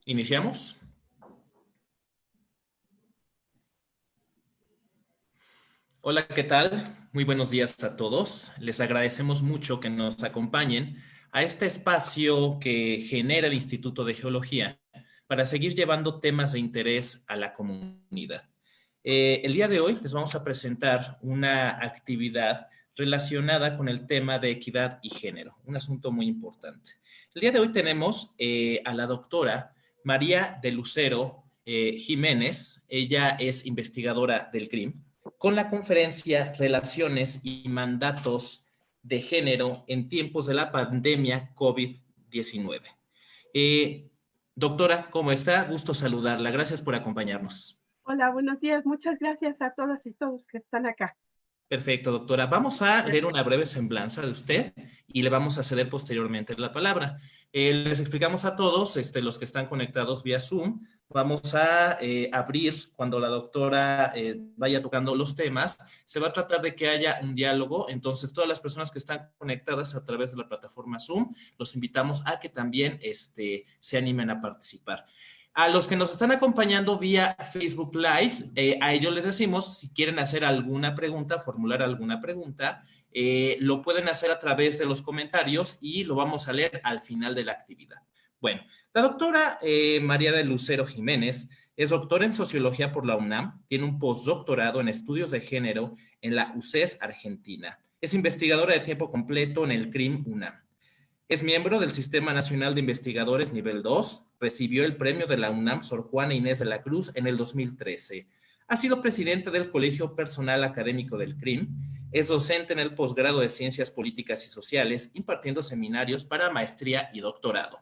¿Iniciamos? Hola, ¿qué tal? Muy buenos días a todos. Les agradecemos mucho que nos acompañen a este espacio que genera el Instituto de Geología para seguir llevando temas de interés a la comunidad. El día de hoy les vamos a presentar una actividad relacionada con el tema de equidad y género, un asunto muy importante. El día de hoy tenemos a la doctora María de Lucero Jiménez. Ella es investigadora del CRIM con la conferencia Relaciones y Mandatos de Género en tiempos de la pandemia COVID-19. Doctora, ¿cómo está? Gusto saludarla. Gracias por acompañarnos. Hola, buenos días. Muchas gracias a todas y todos que están acá. Perfecto, doctora. Vamos a leer una breve semblanza de usted y le vamos a ceder posteriormente la palabra. Les explicamos a todos, los que están conectados vía Zoom, vamos a abrir cuando la doctora vaya tocando los temas. Se va a tratar de que haya un diálogo, entonces todas las personas que están conectadas a través de la plataforma Zoom, los invitamos a que también se animen a participar. A los que nos están acompañando vía Facebook Live, a ellos les decimos, si quieren hacer alguna pregunta, formular alguna pregunta, lo pueden hacer a través de los comentarios y lo vamos a leer al final de la actividad. Bueno, la doctora María de Lucero Jiménez es doctora en Sociología por la UNAM, tiene un postdoctorado en Estudios de Género en la UCES Argentina. Es investigadora de tiempo completo en el CRIM UNAM. Es miembro del Sistema Nacional de Investigadores Nivel 2, recibió el premio de la UNAM Sor Juana Inés de la Cruz en el 2013. Ha sido presidente del Colegio Personal Académico del CRIM, es docente en el posgrado de Ciencias Políticas y Sociales, impartiendo seminarios para maestría y doctorado.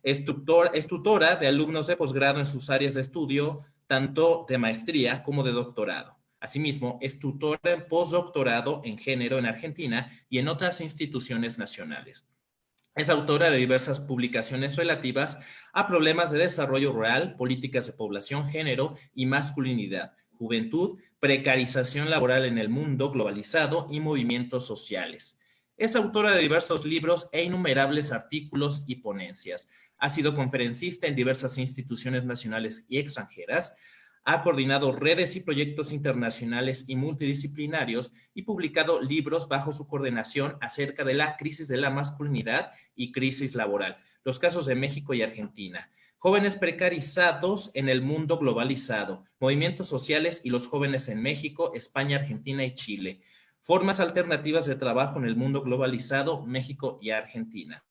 Es tutora de alumnos de posgrado en sus áreas de estudio, tanto de maestría como de doctorado. Asimismo, es tutora en postdoctorado en género en Argentina y en otras instituciones nacionales. Es autora de diversas publicaciones relativas a problemas de desarrollo rural, políticas de población, género y masculinidad, juventud, precarización laboral en el mundo globalizado y movimientos sociales. Es autora de diversos libros e innumerables artículos y ponencias. Ha sido conferencista en diversas instituciones nacionales y extranjeras. Ha coordinado redes y proyectos internacionales y multidisciplinarios y publicado libros bajo su coordinación acerca de la crisis de la masculinidad y crisis laboral, los casos de México y Argentina, jóvenes precarizados en el mundo globalizado, movimientos sociales y los jóvenes en México, España, Argentina y Chile, formas alternativas de trabajo en el mundo globalizado, México y Argentina.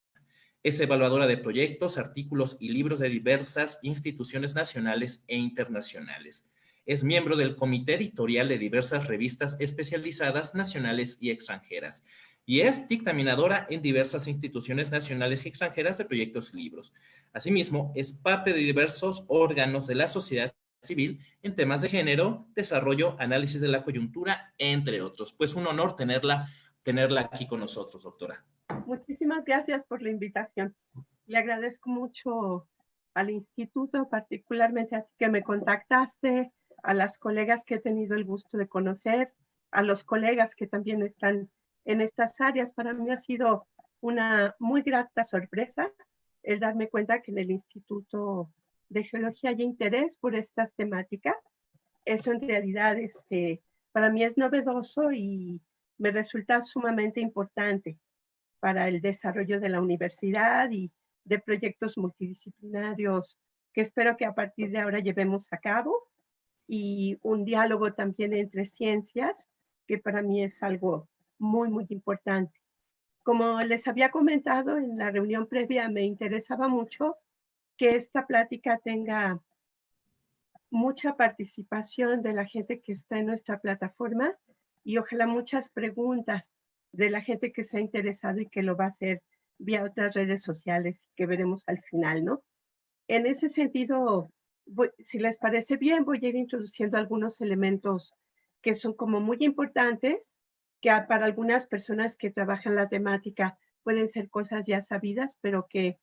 Es evaluadora de proyectos, artículos y libros de diversas instituciones nacionales e internacionales. Es miembro del comité editorial de diversas revistas especializadas nacionales y extranjeras. Y es dictaminadora en diversas instituciones nacionales y extranjeras de proyectos y libros. Asimismo, es parte de diversos órganos de la sociedad civil en temas de género, desarrollo, análisis de la coyuntura, entre otros. Pues un honor tenerla aquí con nosotros, doctora. Muchísimas gracias por la invitación. Le agradezco mucho al instituto, particularmente a ti que me contactaste, a las colegas que he tenido el gusto de conocer, a los colegas que también están en estas áreas. Para mí ha sido una muy grata sorpresa el darme cuenta que en el Instituto de Geología hay interés por estas temáticas. Eso en realidad para mí es novedoso y me resulta sumamente importante para el desarrollo de la universidad y de proyectos multidisciplinarios que espero que a partir de ahora llevemos a cabo, y un diálogo también entre ciencias, que para mí es algo muy, muy importante. Como les había comentado en la reunión previa, me interesaba mucho que esta plática tenga mucha participación de la gente que está en nuestra plataforma y ojalá muchas preguntas de la gente que se ha interesado y que lo va a hacer vía otras redes sociales que veremos al final, ¿no? En ese sentido, si les parece bien, voy a ir introduciendo algunos elementos que son como muy importantes, que para algunas personas que trabajan la temática pueden ser cosas ya sabidas, pero que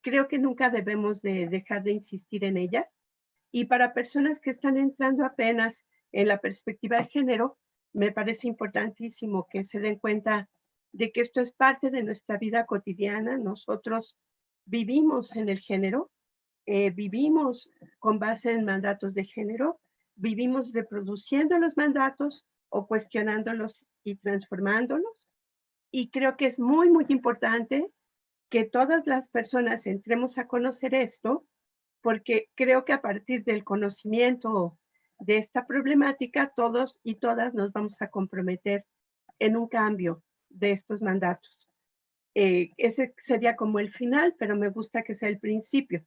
creo que nunca debemos de dejar de insistir en ellas. Y para personas que están entrando apenas en la perspectiva de género, me parece importantísimo que se den cuenta de que esto es parte de nuestra vida cotidiana. Nosotros vivimos en el género vivimos con base en mandatos de género, vivimos reproduciendo los mandatos o cuestionándolos y transformándolos. Y creo que es muy, muy importante que todas las personas entremos a conocer esto, porque creo que a partir del conocimiento de esta problemática, todos y todas nos vamos a comprometer en un cambio de estos mandatos. Ese sería como el final, pero me gusta que sea el principio.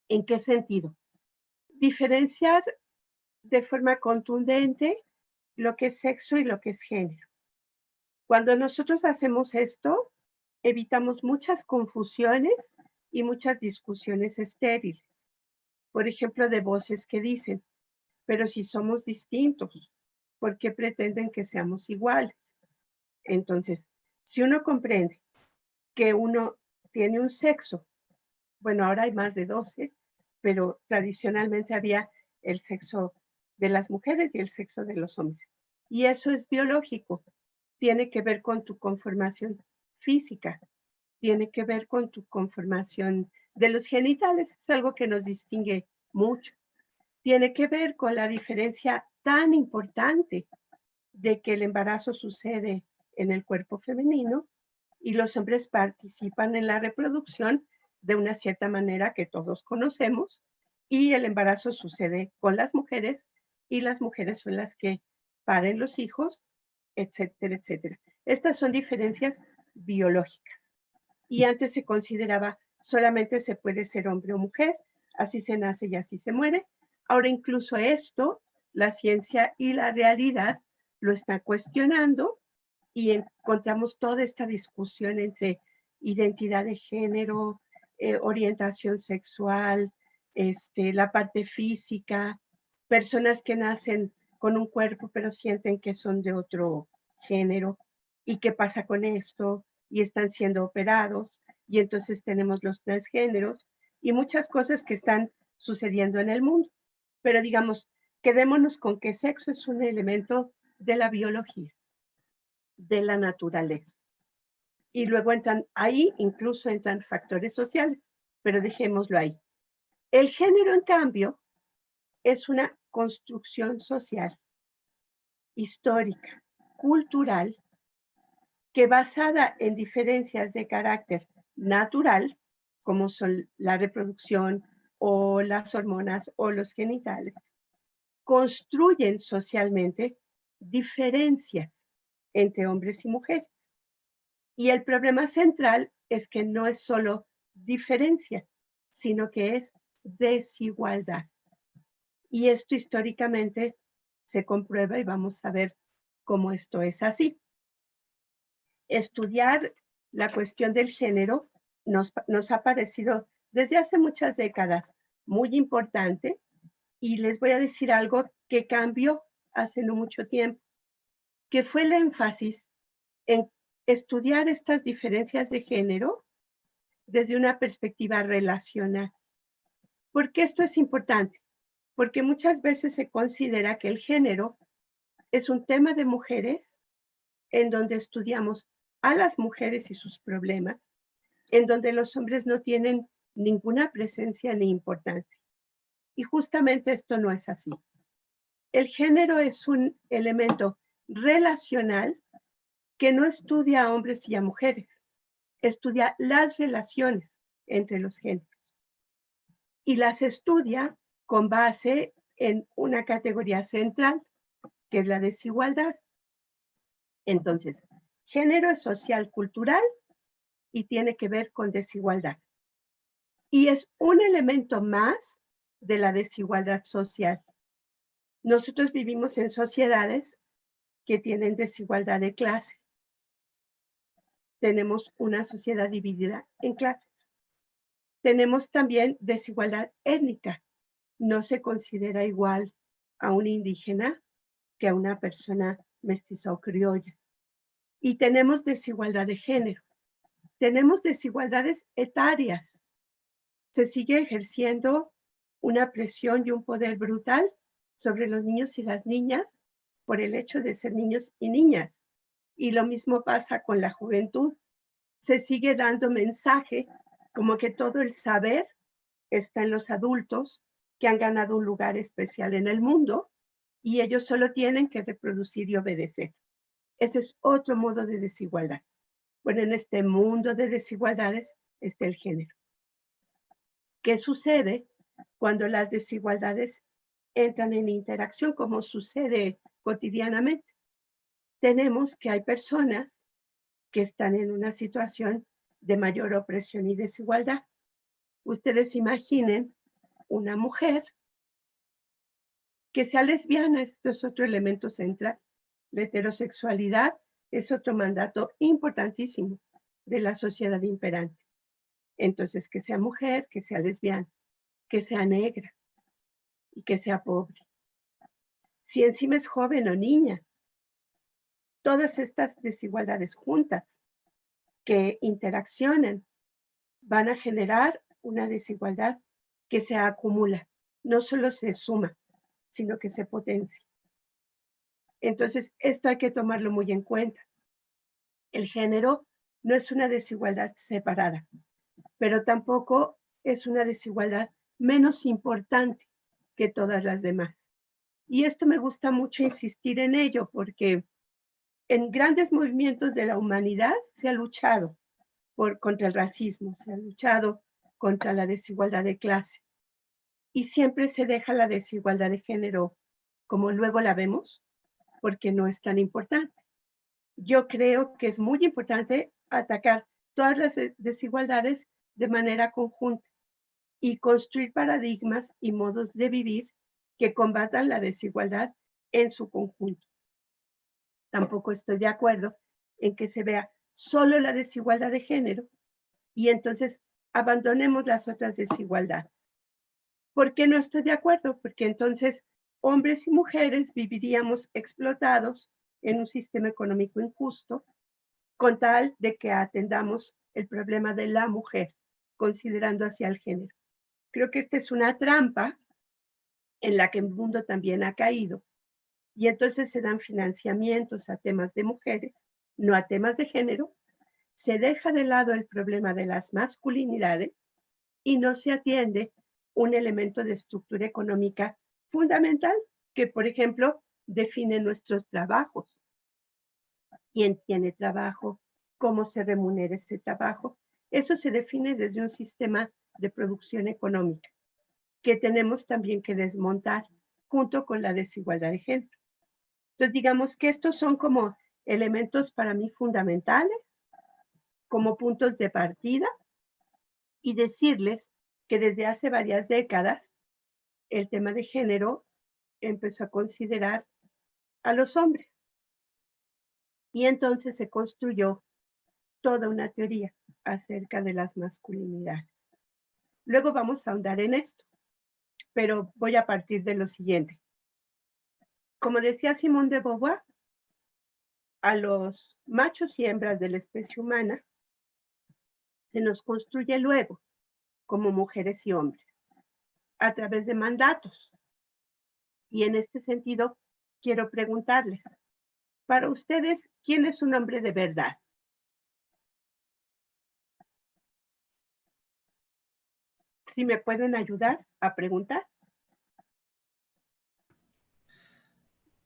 ¿En qué sentido? Diferenciar de forma contundente lo que es sexo y lo que es género. Cuando nosotros hacemos esto, evitamos muchas confusiones y muchas discusiones estériles. Por ejemplo, de voces que dicen, pero si somos distintos, ¿por qué pretenden que seamos iguales? Entonces, si uno comprende que uno tiene un sexo, bueno, ahora hay más de 12, pero tradicionalmente había el sexo de las mujeres y el sexo de los hombres. Y eso es biológico, tiene que ver con tu conformación física, tiene que ver con tu conformación de los genitales, es algo que nos distingue mucho. Tiene que ver con la diferencia tan importante de que el embarazo sucede en el cuerpo femenino y los hombres participan en la reproducción de una cierta manera que todos conocemos, y el embarazo sucede con las mujeres y las mujeres son las que paren los hijos, etcétera, etcétera. Estas son diferencias biológicas. Y antes se consideraba solamente se puede ser hombre o mujer, así se nace y así se muere. Ahora incluso esto, la ciencia y la realidad lo están cuestionando y encontramos toda esta discusión entre identidad de género, orientación sexual, la parte física, personas que nacen con un cuerpo pero sienten que son de otro género. ¿Y qué pasa con esto? Y están siendo operados. Y entonces tenemos los transgéneros y muchas cosas que están sucediendo en el mundo. Pero digamos, quedémonos con que sexo es un elemento de la biología, de la naturaleza. Y luego entran ahí, incluso entran factores sociales, pero dejémoslo ahí. El género, en cambio, es una construcción social, histórica, cultural, que basada en diferencias de carácter natural, como son la reproducción o las hormonas o los genitales, construyen socialmente diferencias entre hombres y mujeres. Y el problema central es que no es solo diferencia, sino que es desigualdad. Y esto históricamente se comprueba y vamos a ver cómo esto es así. Estudiar la cuestión del género nos ha parecido desde hace muchas décadas muy importante, y les voy a decir algo que cambió hace no mucho tiempo, que fue el énfasis en estudiar estas diferencias de género desde una perspectiva relacional. ¿Por qué esto es importante? Porque muchas veces se considera que el género es un tema de mujeres en donde estudiamos a las mujeres y sus problemas, en donde los hombres no tienen ninguna presencia ni importancia. Y justamente esto no es así. El género es un elemento relacional que no estudia a hombres y a mujeres, estudia las relaciones entre los géneros y las estudia con base en una categoría central, que es la desigualdad. Entonces, género es social, cultural y tiene que ver con desigualdad. Y es un elemento más de la desigualdad social. Nosotros vivimos en sociedades que tienen desigualdad de clase. Tenemos una sociedad dividida en clases. Tenemos también desigualdad étnica. No se considera igual a un indígena que a una persona mestiza o criolla. Y tenemos desigualdad de género. Tenemos desigualdades etarias. Se sigue ejerciendo una presión y un poder brutal sobre los niños y las niñas por el hecho de ser niños y niñas. Y lo mismo pasa con la juventud. Se sigue dando mensaje como que todo el saber está en los adultos que han ganado un lugar especial en el mundo y ellos solo tienen que reproducir y obedecer. Ese es otro modo de desigualdad. Bueno, en este mundo de desigualdades está el género. ¿Qué sucede cuando las desigualdades entran en interacción, como sucede cotidianamente? Tenemos que hay personas que están en una situación de mayor opresión y desigualdad. Ustedes imaginen una mujer que sea lesbiana, esto es otro elemento central. La heterosexualidad es otro mandato importantísimo de la sociedad imperante. Entonces, que sea mujer, que sea lesbiana, que sea negra y que sea pobre. Si encima es joven o niña, todas estas desigualdades juntas que interaccionan van a generar una desigualdad que se acumula, no solo se suma, sino que se potencia. Entonces, esto hay que tomarlo muy en cuenta. El género no es una desigualdad separada, pero tampoco es una desigualdad menos importante que todas las demás. Y esto me gusta mucho insistir en ello porque en grandes movimientos de la humanidad se ha luchado contra el racismo, se ha luchado contra la desigualdad de clase. Y siempre se deja la desigualdad de género como luego la vemos, porque no es tan importante. Yo creo que es muy importante atacar todas las desigualdades de manera conjunta y construir paradigmas y modos de vivir que combatan la desigualdad en su conjunto. Tampoco estoy de acuerdo en que se vea solo la desigualdad de género y entonces abandonemos las otras desigualdades. ¿Por qué no estoy de acuerdo? Porque entonces hombres y mujeres viviríamos explotados en un sistema económico injusto con tal de que atendamos el problema de la mujer, considerando hacia el género. Creo que esta es una trampa en la que el mundo también ha caído y entonces se dan financiamientos a temas de mujeres, no a temas de género, se deja de lado el problema de las masculinidades y no se atiende un elemento de estructura económica fundamental que, por ejemplo, define nuestros trabajos. ¿Quién tiene trabajo? ¿Cómo se remunera ese trabajo? Eso se define desde un sistema de producción económica que tenemos también que desmontar junto con la desigualdad de género. Entonces, digamos que estos son como elementos para mí fundamentales, como puntos de partida, y decirles que desde hace varias décadas el tema de género empezó a considerar a los hombres. Y entonces se construyó toda una teoría acerca de las masculinidades. Luego vamos a ahondar en esto, pero voy a partir de lo siguiente. Como decía Simone de Beauvoir, a los machos y hembras de la especie humana se nos construye luego como mujeres y hombres a través de mandatos. Y en este sentido, quiero preguntarles, para ustedes, ¿quién es un hombre de verdad? Si me pueden ayudar a preguntar.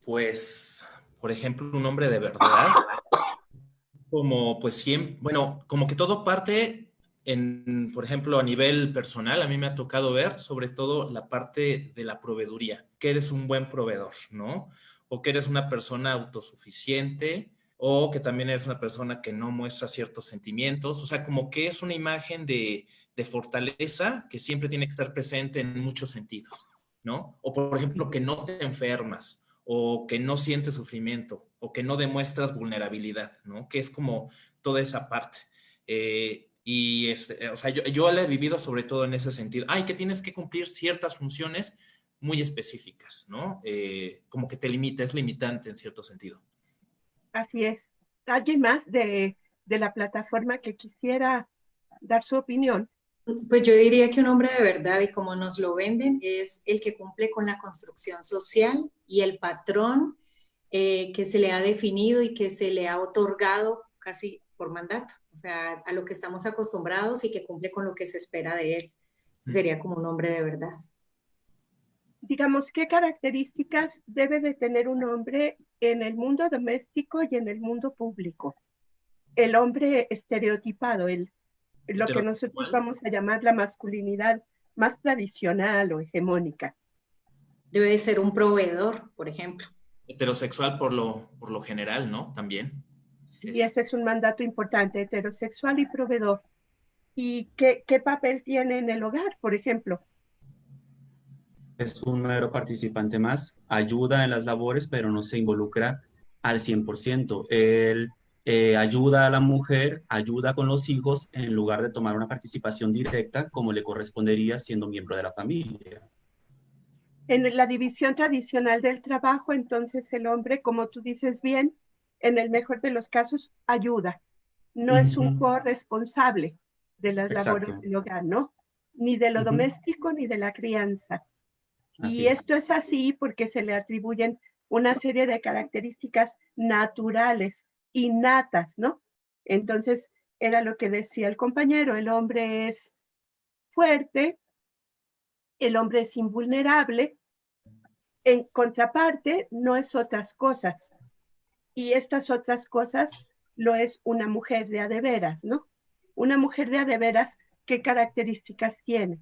Pues, por ejemplo, un hombre de verdad, como pues siempre, bueno, como que todo parte en, por ejemplo, a nivel personal, a mí me ha tocado ver sobre todo la parte de la proveeduría, que eres un buen proveedor, ¿no? O que eres una persona autosuficiente, o que también eres una persona que no muestra ciertos sentimientos, o sea, como que es una imagen de fortaleza que siempre tiene que estar presente en muchos sentidos, ¿no? O por ejemplo, que no te enfermas, o que no sientes sufrimiento, o que no demuestras vulnerabilidad, ¿no? Que es como toda esa parte. O sea, yo la he vivido sobre todo en ese sentido. Ay, que tienes que cumplir ciertas funciones muy específicas, ¿no? Como que te limita, es limitante en cierto sentido. Así es. ¿Alguien más de la plataforma que quisiera dar su opinión? Pues yo diría que un hombre de verdad, y como nos lo venden, es el que cumple con la construcción social y el patrón que se le ha definido y que se le ha otorgado casi por mandato, o sea, a lo que estamos acostumbrados y que cumple con lo que se espera de él. Ese sería como un hombre de verdad. Digamos, ¿qué características debe de tener un hombre en el mundo doméstico y en el mundo público? El hombre estereotipado, lo que nosotros Heterosexual. vamos a llamar la masculinidad más tradicional o hegemónica. Debe de ser un proveedor, por ejemplo. Heterosexual por lo general, ¿no? También. Sí, ese es un mandato importante, heterosexual y proveedor. ¿Y qué papel tiene en el hogar, por ejemplo? Es un mero participante más, ayuda en las labores, pero no se involucra al 100%. Él ayuda a la mujer, ayuda con los hijos, en lugar de tomar una participación directa como le correspondería siendo miembro de la familia. En la división tradicional del trabajo, entonces el hombre, como tú dices bien, en el mejor de los casos, ayuda. No es un corresponsable de las labores Exacto. del hogar, ¿no? Ni de lo Ujú. doméstico ni de la crianza. Así Y es. esto es así porque se le atribuyen una serie de características naturales, innatas, ¿no? Entonces, era lo que decía el compañero, el hombre es fuerte, el hombre es invulnerable, en contraparte no es otras cosas. Y estas otras cosas lo es una mujer de a de veras, ¿no? Una mujer de a de veras, ¿qué características tiene?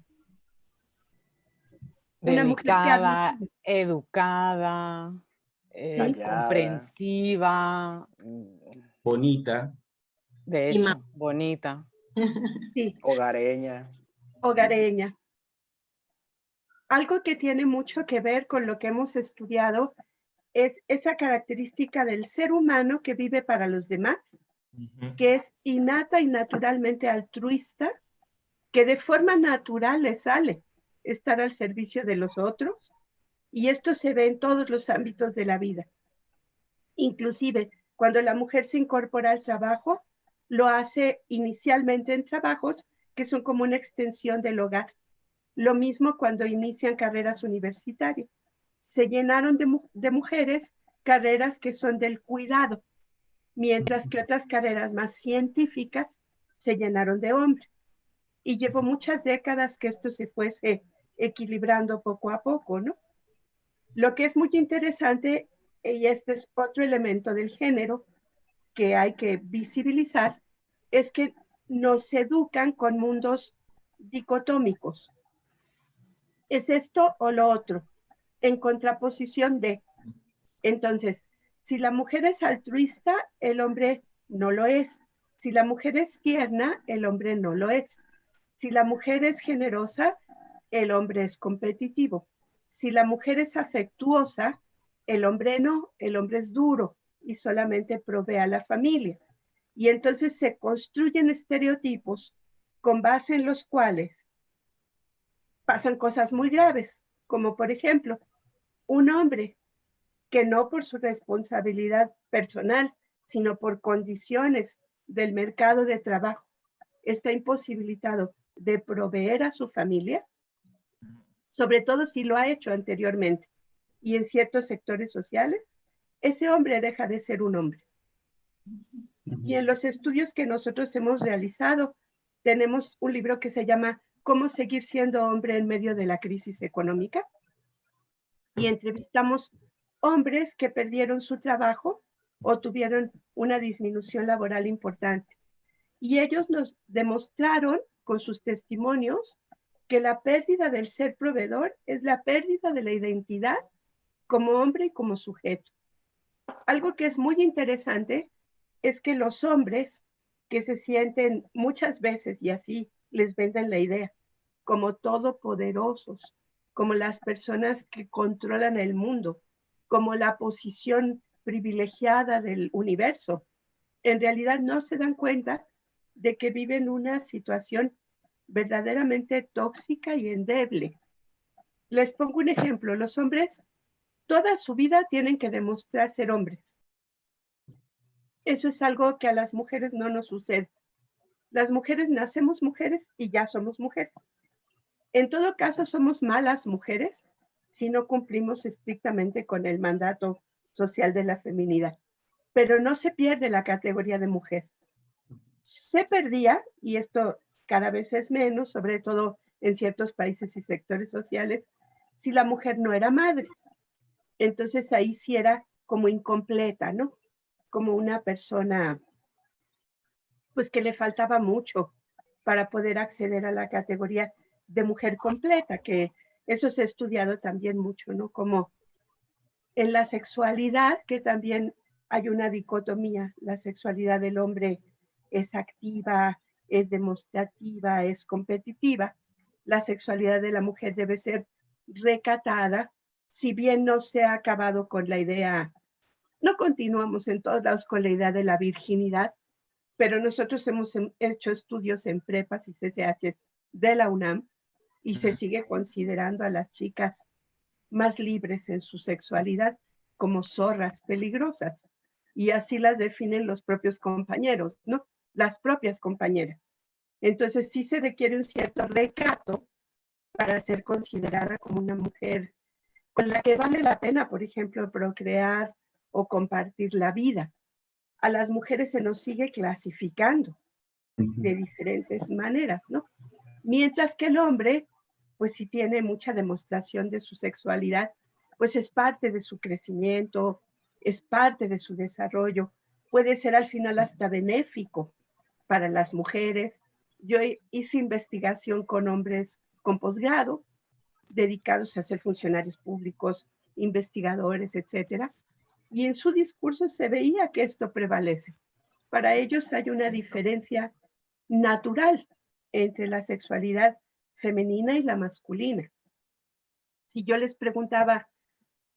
Una mujer que Delicada, admite, educada, ¿sí? Callada. comprensiva, Bonita. de Y más. hecho, bonita. Sí, Hogareña. hogareña. Algo que tiene mucho que ver con lo que hemos estudiado es esa característica del ser humano que vive para los demás, que es innata y naturalmente altruista, que de forma natural le sale estar al servicio de los otros, y esto se ve en todos los ámbitos de la vida. Inclusive, cuando la mujer se incorpora al trabajo, lo hace inicialmente en trabajos que son como una extensión del hogar. Lo mismo cuando inician carreras universitarias. Se llenaron de mujeres carreras que son del cuidado, mientras que otras carreras más científicas se llenaron de hombres. Y llevó muchas décadas que esto se fuese equilibrando poco a poco, ¿no? Lo que es muy interesante, y este es otro elemento del género que hay que visibilizar, es que nos educan con mundos dicotómicos. ¿Es esto o lo otro? En contraposición de. Entonces, si la mujer es altruista, el hombre no lo es. Si la mujer es tierna, el hombre no lo es. Si la mujer es generosa, el hombre es competitivo. Si la mujer es afectuosa, el hombre no, el hombre es duro y solamente provee a la familia. Y entonces se construyen estereotipos con base en los cuales pasan cosas muy graves, como por ejemplo, un hombre que no por su responsabilidad personal, sino por condiciones del mercado de trabajo, está imposibilitado de proveer a su familia, sobre todo si lo ha hecho anteriormente y en ciertos sectores sociales, ese hombre deja de ser un hombre. Y en los estudios que nosotros hemos realizado, tenemos un libro que se llama ¿Cómo seguir siendo hombre en medio de la crisis económica? Y entrevistamos hombres que perdieron su trabajo o tuvieron una disminución laboral importante. Y ellos nos demostraron con sus testimonios que la pérdida del ser proveedor es la pérdida de la identidad como hombre y como sujeto. Algo que es muy interesante es que los hombres que se sienten muchas veces, y así les venden la idea, como todopoderosos, como las personas que controlan el mundo, como la posición privilegiada del universo, en realidad no se dan cuenta de que viven una situación verdaderamente tóxica y endeble. Les pongo un ejemplo, los hombres toda su vida tienen que demostrar ser hombres. Eso es algo que a las mujeres no nos sucede. Las mujeres nacemos mujeres y ya somos mujeres. En todo caso, somos malas mujeres si no cumplimos estrictamente con el mandato social de la feminidad. Pero no se pierde la categoría de mujer. Se perdía, y esto cada vez es menos, sobre todo en ciertos países y sectores sociales si la mujer no era madre. Entonces ahí sí era como incompleta, ¿no? Como una persona, pues que le faltaba mucho para poder acceder a la categoría de mujer completa, que eso se ha estudiado también mucho, ¿no? Como en la sexualidad, que también hay una dicotomía, la sexualidad del hombre es activa, es demostrativa, es competitiva, la sexualidad de la mujer debe ser recatada, si bien no se ha acabado con la idea, no continuamos en todos lados con la idea de la virginidad, pero nosotros hemos hecho estudios en prepas y CCHs de la UNAM y se sigue considerando a las chicas más libres en su sexualidad como zorras peligrosas. Y así las definen los propios compañeros, ¿no? Las propias compañeras. Entonces sí se requiere un cierto recato para ser considerada como una mujer con la que vale la pena, por ejemplo, procrear o compartir la vida. A las mujeres se nos sigue clasificando de diferentes maneras, ¿no? Mientras que el hombre, pues si tiene mucha demostración de su sexualidad, pues es parte de su crecimiento, es parte de su desarrollo, puede ser al final hasta benéfico para las mujeres. Yo hice investigación con hombres con posgrado, dedicados a ser funcionarios públicos, investigadores, etcétera, y en su discurso se veía que esto prevalece. Para ellos hay una diferencia natural entre la sexualidad femenina y la masculina. Si yo les preguntaba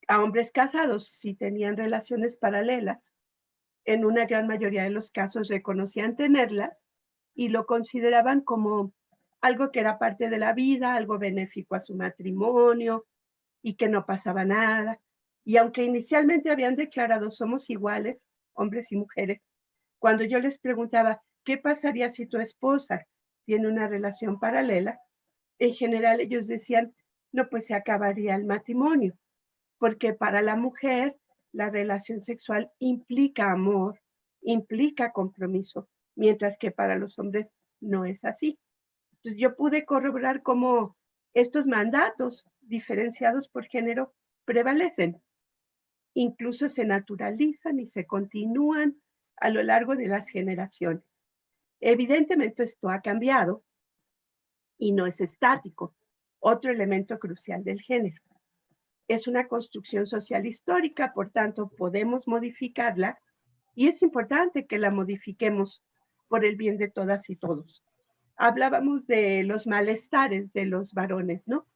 a hombres casados si tenían relaciones paralelas, en una gran mayoría de los casos reconocían tenerlas y lo consideraban como algo que era parte de la vida, algo benéfico a su matrimonio y que no pasaba nada. Y aunque inicialmente habían declarado somos iguales, hombres y mujeres, cuando yo les preguntaba qué pasaría si tu esposa tiene una relación paralela, en general ellos decían, no, pues se acabaría el matrimonio, porque para la mujer la relación sexual implica amor, implica compromiso, mientras que para los hombres no es así. Entonces yo pude corroborar cómo estos mandatos diferenciados por género prevalecen, incluso se naturalizan y se continúan a lo largo de las generaciones. Evidentemente esto ha cambiado y no es estático. Otro elemento crucial del género. Es una construcción social histórica, por tanto podemos modificarla y es importante que la modifiquemos por el bien de todas y todos. Hablábamos de los malestares de los varones, ¿no?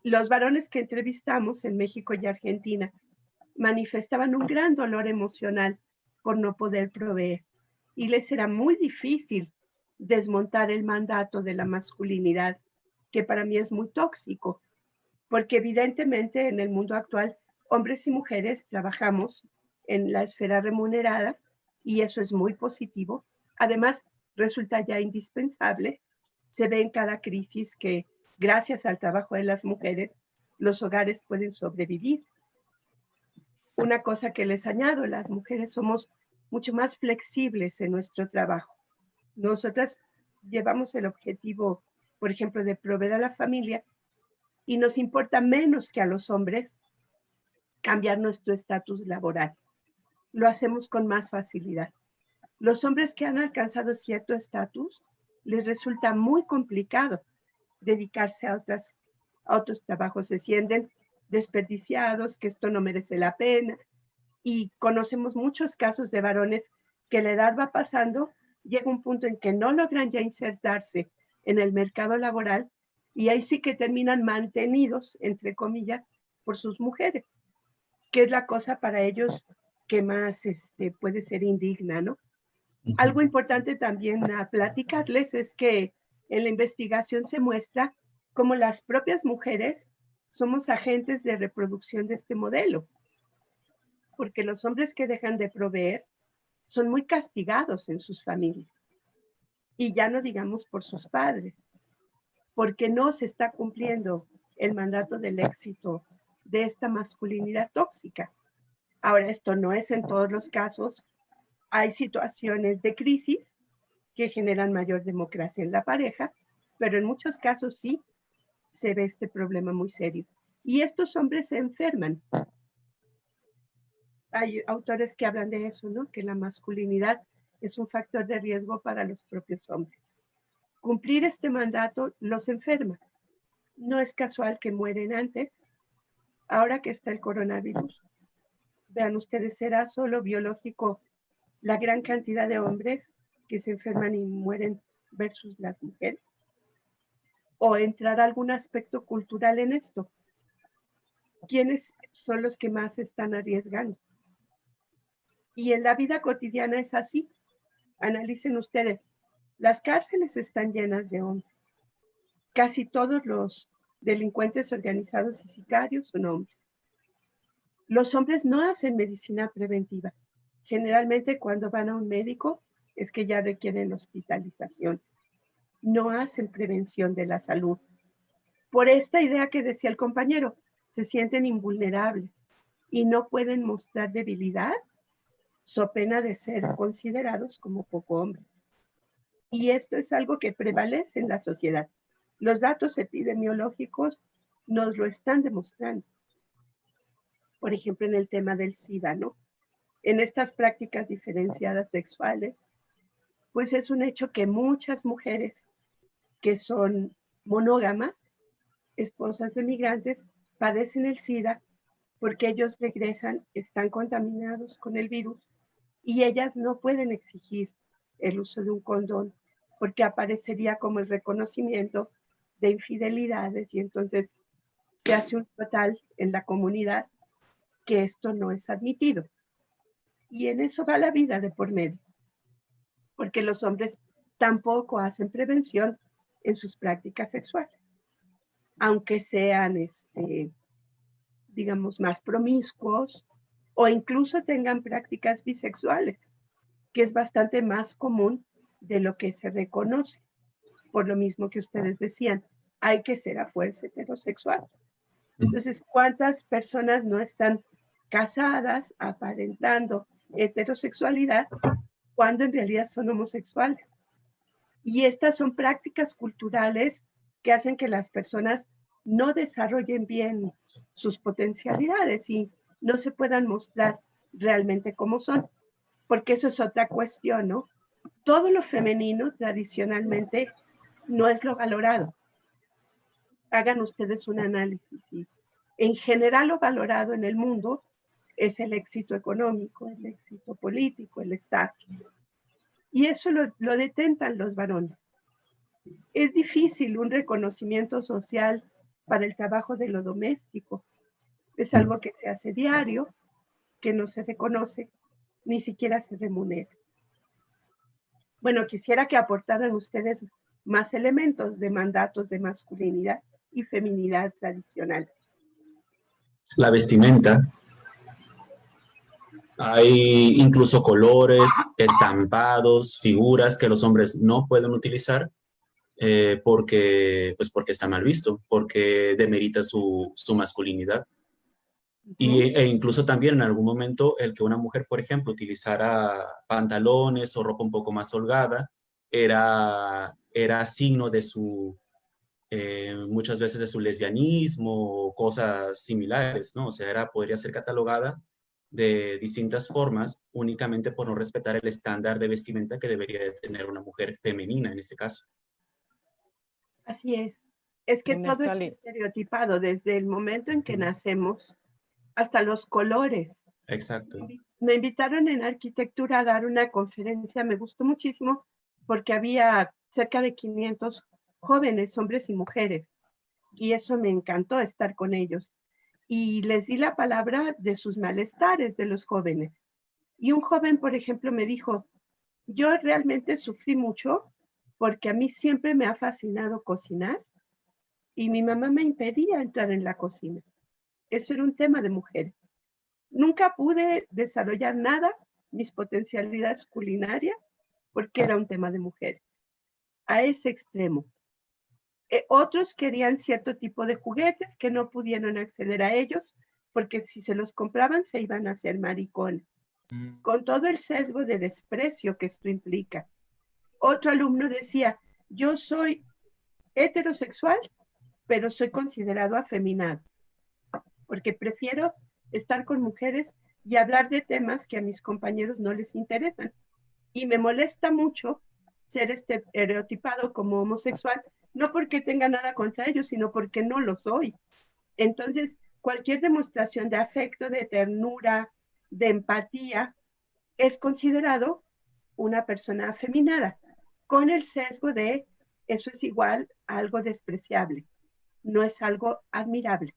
Los varones que entrevistamos en México y Argentina manifestaban un gran dolor emocional por no poder proveer y les era muy difícil desmontar el mandato de la masculinidad, que para mí es muy tóxico, porque evidentemente en el mundo actual hombres y mujeres trabajamos en la esfera remunerada y eso es muy positivo. Además, resulta ya indispensable. Se ve en cada crisis que gracias al trabajo de las mujeres, los hogares pueden sobrevivir. Una cosa que les añado, las mujeres somos mucho más flexibles en nuestro trabajo. Nosotras llevamos el objetivo, por ejemplo, de proveer a la familia y nos importa menos que a los hombres cambiar nuestro estatus laboral. Lo hacemos con más facilidad. Los hombres que han alcanzado cierto estatus les resulta muy complicado dedicarse a otros trabajos. Se sienten desperdiciados, que esto no merece la pena. Y conocemos muchos casos de varones que la edad va pasando, llega un punto en que no logran ya insertarse en el mercado laboral y ahí sí que terminan mantenidos, entre comillas, por sus mujeres, que es la cosa para ellos que más puede ser indigna, ¿no? Algo importante también a platicarles es que en la investigación se muestra cómo las propias mujeres somos agentes de reproducción de este modelo, porque los hombres que dejan de proveer son muy castigados en sus familias, y ya no digamos por sus padres, porque no se está cumpliendo el mandato del éxito de esta masculinidad tóxica. Ahora, esto no es en todos los casos. Hay situaciones de crisis que generan mayor democracia en la pareja pero en muchos casos sí se ve este problema muy serio. Y estos hombres se enferman. Hay autores que hablan de eso, ¿no? Que la masculinidad es un factor de riesgo para los propios hombres. Cumplir este mandato los enferma. No es casual que mueren antes. Ahora que está el coronavirus, vean ustedes, será solo biológico la gran cantidad de hombres que se enferman y mueren versus las mujeres. ¿O entrar algún aspecto cultural en esto? ¿Quiénes son los que más se están arriesgando? Y en la vida cotidiana es así. Analicen ustedes, las cárceles están llenas de hombres. Casi todos los delincuentes organizados y sicarios son hombres. Los hombres no hacen medicina preventiva. Generalmente cuando van a un médico es que ya requieren hospitalización. No hacen prevención de la salud. Por esta idea que decía el compañero, se sienten invulnerables y no pueden mostrar debilidad, so pena de ser considerados como poco hombres. Y esto es algo que prevalece en la sociedad. Los datos epidemiológicos nos lo están demostrando. Por ejemplo, en el tema del SIDA, ¿no? En estas prácticas diferenciadas sexuales, pues es un hecho que muchas mujeres que son monógamas, esposas de migrantes, padecen el SIDA porque ellos regresan, están contaminados con el virus y ellas no pueden exigir el uso de un condón porque aparecería como el reconocimiento de infidelidades y entonces se hace un total en la comunidad que esto no es admitido. Y en eso va la vida de por medio, porque los hombres tampoco hacen prevención en sus prácticas sexuales, aunque sean, digamos, más promiscuos o incluso tengan prácticas bisexuales, que es bastante más común de lo que se reconoce. Por lo mismo que ustedes decían, hay que ser a fuerza heterosexual. Entonces, ¿cuántas personas no están casadas aparentando heterosexualidad cuando en realidad son homosexuales? Y estas son prácticas culturales que hacen que las personas no desarrollen bien sus potencialidades y no se puedan mostrar realmente como son, porque eso es otra cuestión, ¿no? Todo lo femenino tradicionalmente no es lo valorado. Hagan ustedes un análisis. ¿Sí? En general lo valorado en el mundo es el éxito económico, el éxito político, el estatus. Y eso lo detentan los varones. Es difícil un reconocimiento social para el trabajo de lo doméstico. Es algo que se hace diario, que no se reconoce, ni siquiera se remunera. Bueno, quisiera que aportaran ustedes más elementos de mandatos de masculinidad y feminidad tradicional. La vestimenta. Hay incluso colores, estampados, figuras que los hombres no pueden utilizar porque está mal visto, porque demerita su masculinidad. E incluso también en algún momento el que una mujer, por ejemplo, utilizara pantalones o ropa un poco más holgada era signo de muchas veces de su lesbianismo o cosas similares, ¿no? O sea, podría ser catalogada de distintas formas únicamente por no respetar el estándar de vestimenta que debería de tener una mujer femenina en este caso. Así es. Es que todo es estereotipado desde el momento en que nacemos hasta los colores. Exacto. Me invitaron en arquitectura a dar una conferencia, me gustó muchísimo porque había cerca de 500 jóvenes, hombres y mujeres, y eso me encantó estar con ellos. Y les di la palabra de sus malestares de los jóvenes. Y un joven, por ejemplo, me dijo, yo realmente sufrí mucho porque a mí siempre me ha fascinado cocinar y mi mamá me impedía entrar en la cocina. Eso era un tema de mujeres. Nunca pude desarrollar nada, mis potencialidades culinarias, porque era un tema de mujeres. A ese extremo. Otros querían cierto tipo de juguetes que no pudieron acceder a ellos, porque si se los compraban se iban a hacer maricones. Con todo el sesgo de desprecio que esto implica. Otro alumno decía, yo soy heterosexual, pero soy considerado afeminado, porque prefiero estar con mujeres y hablar de temas que a mis compañeros no les interesan. Y me molesta mucho ser estereotipado como homosexual, no porque tenga nada contra ellos, sino porque no lo soy. Entonces, cualquier demostración de afecto, de ternura, de empatía, es considerado una persona afeminada, con el sesgo de eso es igual a algo despreciable, no es algo admirable.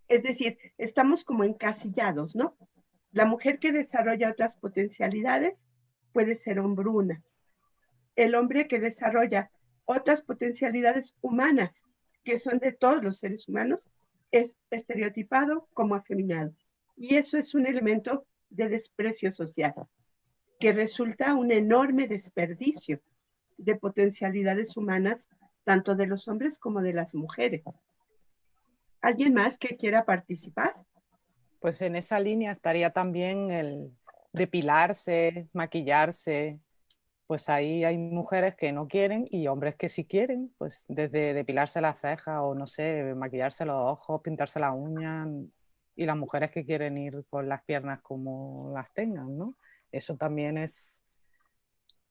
Es decir, estamos como encasillados, ¿no? La mujer que desarrolla otras potencialidades puede ser hombruna. El hombre que desarrolla otras potencialidades humanas, que son de todos los seres humanos, es estereotipado como afeminado. Y eso es un elemento de desprecio social, que resulta un enorme desperdicio de potencialidades humanas, tanto de los hombres como de las mujeres. ¿Alguien más que quiera participar? Pues en esa línea estaría también el depilarse, maquillarse. Pues ahí hay mujeres que no quieren y hombres que sí quieren, pues desde depilarse las cejas o no sé, maquillarse los ojos, pintarse las uñas, y las mujeres que quieren ir con las piernas como las tengan, ¿no? Eso también es,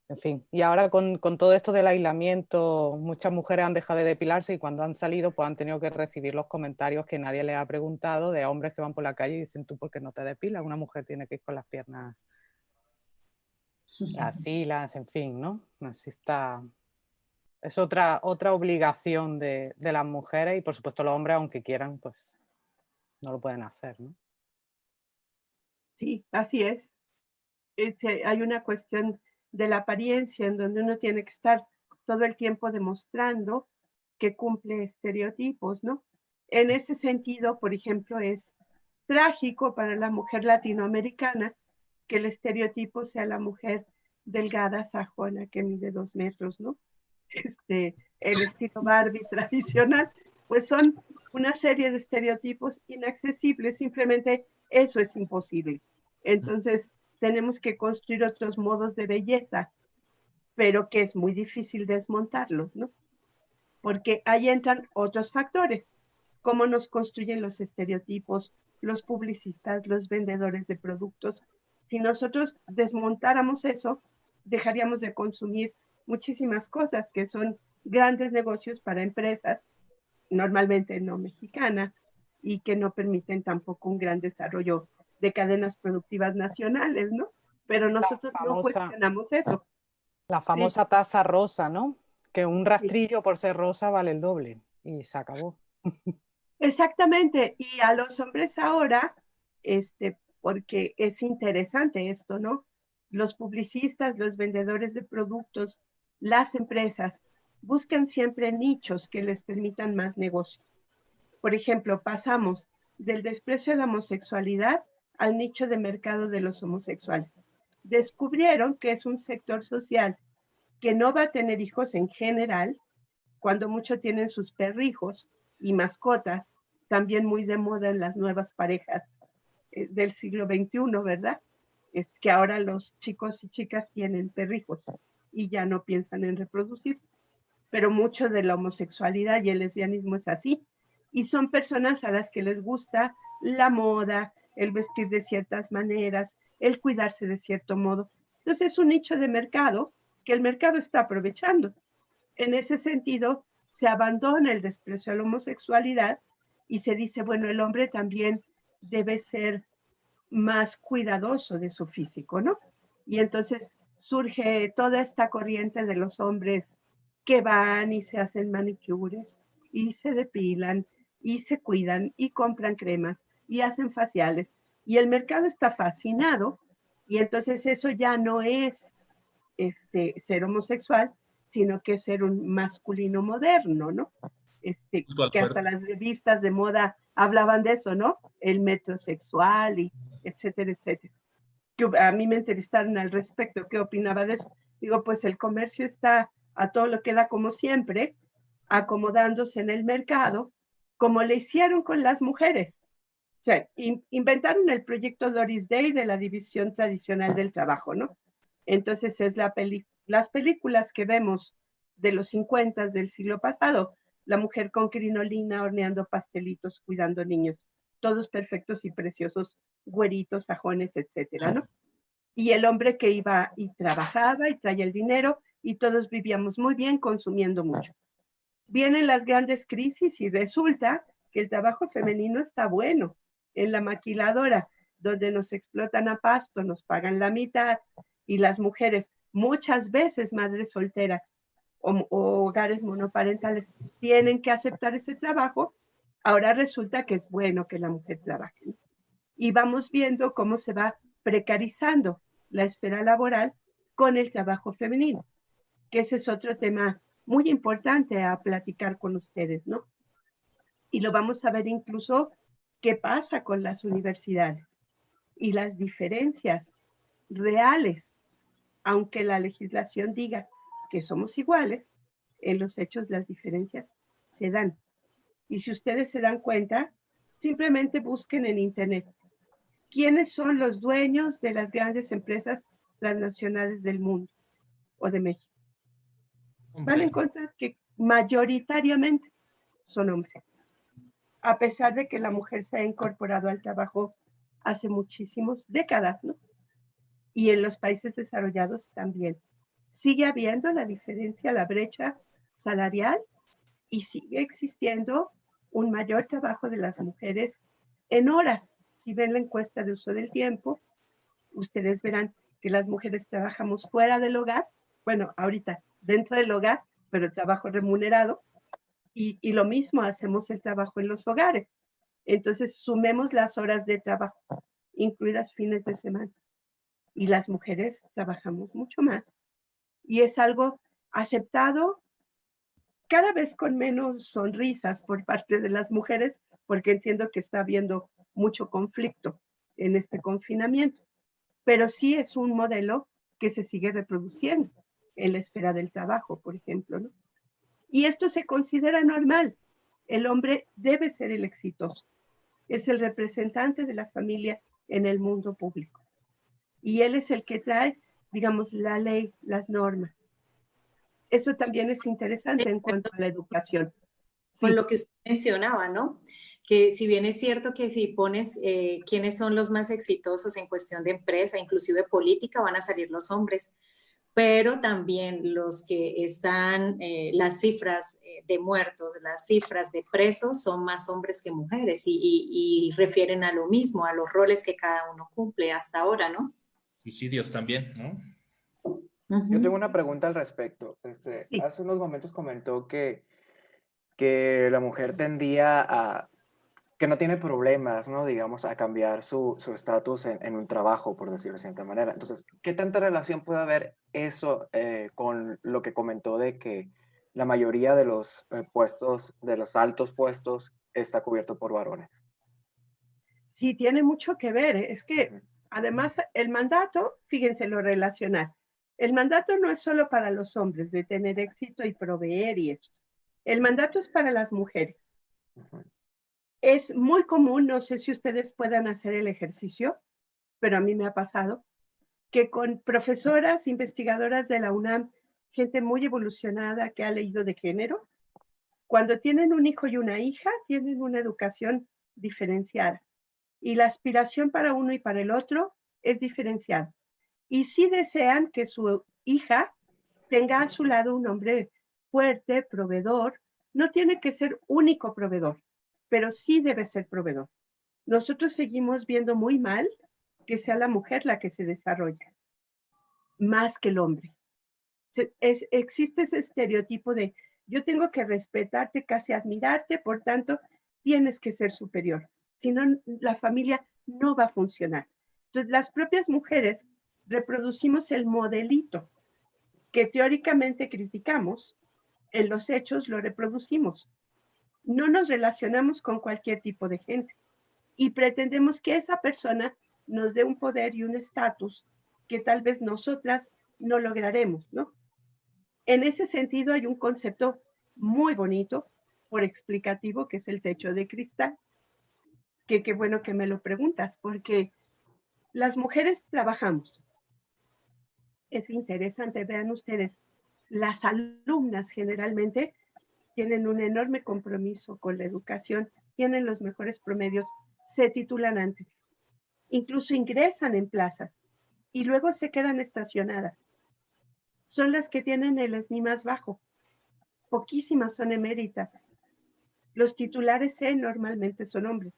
en fin. Y ahora con todo esto del aislamiento, muchas mujeres han dejado de depilarse y cuando han salido pues han tenido que recibir los comentarios que nadie les ha preguntado de hombres que van por la calle y dicen, ¿tú por qué no te depilas? Una mujer tiene que ir con las piernas así, en fin, ¿no? Así está. Es otra obligación de las mujeres y por supuesto los hombres, aunque quieran, pues no lo pueden hacer, ¿no? Sí, así es. Hay una cuestión de la apariencia en donde uno tiene que estar todo el tiempo demostrando que cumple estereotipos, ¿no? En ese sentido, por ejemplo, es trágico para la mujer latinoamericana que el estereotipo sea la mujer delgada, sajona, que mide 2 metros, ¿no? El estilo Barbie tradicional, pues son una serie de estereotipos inaccesibles, simplemente eso es imposible. Entonces, tenemos que construir otros modos de belleza, pero que es muy difícil desmontarlos, ¿no? Porque ahí entran otros factores, cómo nos construyen los estereotipos, los publicistas, los vendedores de productos. Si nosotros desmontáramos eso, dejaríamos de consumir muchísimas cosas que son grandes negocios para empresas, normalmente no mexicanas, y que no permiten tampoco un gran desarrollo de cadenas productivas nacionales, ¿no? Pero nosotros no cuestionamos eso. La famosa Sí, taza rosa, ¿no? Que un sí. rastrillo por ser rosa vale el doble y se acabó. Exactamente, y a los hombres ahora, porque es interesante esto, ¿no? Los publicistas, los vendedores de productos, las empresas buscan siempre nichos que les permitan más negocio. Por ejemplo, pasamos del desprecio de la homosexualidad al nicho de mercado de los homosexuales. Descubrieron que es un sector social que no va a tener hijos en general, cuando mucho tienen sus perrijos y mascotas, también muy de moda en las nuevas parejas del siglo XXI, ¿verdad? Es que ahora los chicos y chicas tienen perrijos y ya no piensan en reproducirse. Pero mucho de la homosexualidad y el lesbianismo es así. Y son personas a las que les gusta la moda, el vestir de ciertas maneras, el cuidarse de cierto modo. Entonces es un nicho de mercado que el mercado está aprovechando. En ese sentido, se abandona el desprecio a la homosexualidad y se dice, bueno, el hombre también debe ser más cuidadoso de su físico, ¿no? Y entonces surge toda esta corriente de los hombres que van y se hacen manicures y se depilan y se cuidan y compran cremas y hacen faciales. Y el mercado está fascinado y entonces eso ya no es ser homosexual, sino que es ser un masculino moderno, ¿no? Que hasta las revistas de moda hablaban de eso, ¿no? El metrosexual y etcétera, etcétera. Que a mí me entrevistaron al respecto, ¿qué opinaba de eso? Digo, pues el comercio está a todo lo que da como siempre, acomodándose en el mercado, como le hicieron con las mujeres. O sea, inventaron el proyecto Doris Day de la división tradicional del trabajo, ¿no? Entonces es las películas que vemos de los 50 del siglo pasado, la mujer con crinolina horneando pastelitos, cuidando niños, todos perfectos y preciosos, güeritos, sajones, etcétera, ¿no? Y el hombre que iba y trabajaba y traía el dinero y todos vivíamos muy bien consumiendo mucho. Vienen las grandes crisis y resulta que el trabajo femenino está bueno. En la maquiladora, donde nos explotan a pasto, nos pagan la mitad y las mujeres, muchas veces madres solteras o hogares monoparentales, tienen que aceptar ese trabajo. Ahora resulta que es bueno que la mujer trabaje. Y vamos viendo cómo se va precarizando la esfera laboral con el trabajo femenino, que ese es otro tema muy importante a platicar con ustedes, ¿no? Y lo vamos a ver incluso qué pasa con las universidades y las diferencias reales, aunque la legislación diga que somos iguales, en los hechos las diferencias se dan. Y si ustedes se dan cuenta, simplemente busquen en Internet quiénes son los dueños de las grandes empresas transnacionales del mundo o de México. Van a encontrar que mayoritariamente son hombres, a pesar de que la mujer se ha incorporado al trabajo hace muchísimas décadas, ¿no? Y en los países desarrollados también. Sigue habiendo la diferencia, la brecha salarial, y sigue existiendo un mayor trabajo de las mujeres en horas. Si ven la encuesta de uso del tiempo, ustedes verán que las mujeres trabajamos fuera del hogar, bueno, ahorita dentro del hogar, pero trabajo remunerado, y lo mismo hacemos el trabajo en los hogares. Entonces, sumemos las horas de trabajo, incluidas fines de semana, y las mujeres trabajamos mucho más. Y es algo aceptado cada vez con menos sonrisas por parte de las mujeres, porque entiendo que está habiendo mucho conflicto en este confinamiento. Pero sí es un modelo que se sigue reproduciendo en la esfera del trabajo, por ejemplo, ¿no? Y esto se considera normal. El hombre debe ser el exitoso. Es el representante de la familia en el mundo público. Y él es el que trae, digamos, la ley, las normas. Eso también es interesante en cuanto a la educación. Con Sí. lo que usted mencionaba, ¿no? Que si bien es cierto que si pones quiénes son los más exitosos en cuestión de empresa, inclusive política, van a salir los hombres, pero también los que están, las cifras de muertos, las cifras de presos son más hombres que mujeres y refieren a lo mismo, a los roles que cada uno cumple hasta ahora, ¿no? Suicidios también, ¿no? Yo tengo una pregunta al respecto. Sí. Hace unos momentos comentó que la mujer tendía a, que no tiene problemas, ¿no? Digamos, a cambiar su estatus en un trabajo, por decirlo de cierta manera. Entonces, ¿qué tanta relación puede haber eso con lo que comentó de que la mayoría de los puestos, de los altos puestos, está cubierto por varones? Sí, tiene mucho que ver. Es que además el mandato, fíjense lo relacional. El mandato no es solo para los hombres de tener éxito y proveer y esto. El mandato es para las mujeres. Es muy común, no sé si ustedes puedan hacer el ejercicio, pero a mí me ha pasado, que con profesoras, investigadoras de la UNAM, gente muy evolucionada que ha leído de género, cuando tienen un hijo y una hija, tienen una educación diferenciada. Y la aspiración para uno y para el otro es diferenciada. Y sí desean que su hija tenga a su lado un hombre fuerte, proveedor. No tiene que ser único proveedor, pero sí debe ser proveedor. Nosotros seguimos viendo muy mal que sea la mujer la que se desarrolla, más que el hombre. Existe ese estereotipo de yo tengo que respetarte, casi admirarte, por tanto, tienes que ser superior. Si no, la familia no va a funcionar. Entonces, las propias mujeres reproducimos el modelito que teóricamente criticamos, en los hechos lo reproducimos. No nos relacionamos con cualquier tipo de gente y pretendemos que esa persona nos dé un poder y un estatus que tal vez nosotras no lograremos, ¿no? En ese sentido hay un concepto muy bonito, por explicativo, que es el techo de cristal, que qué bueno que me lo preguntas, porque las mujeres trabajamos. Es interesante, vean ustedes, las alumnas generalmente tienen un enorme compromiso con la educación, tienen los mejores promedios, se titulan antes, incluso ingresan en plazas y luego se quedan estacionadas. Son las que tienen el SNI más bajo. Poquísimas son eméritas. Los titulares C normalmente son hombres.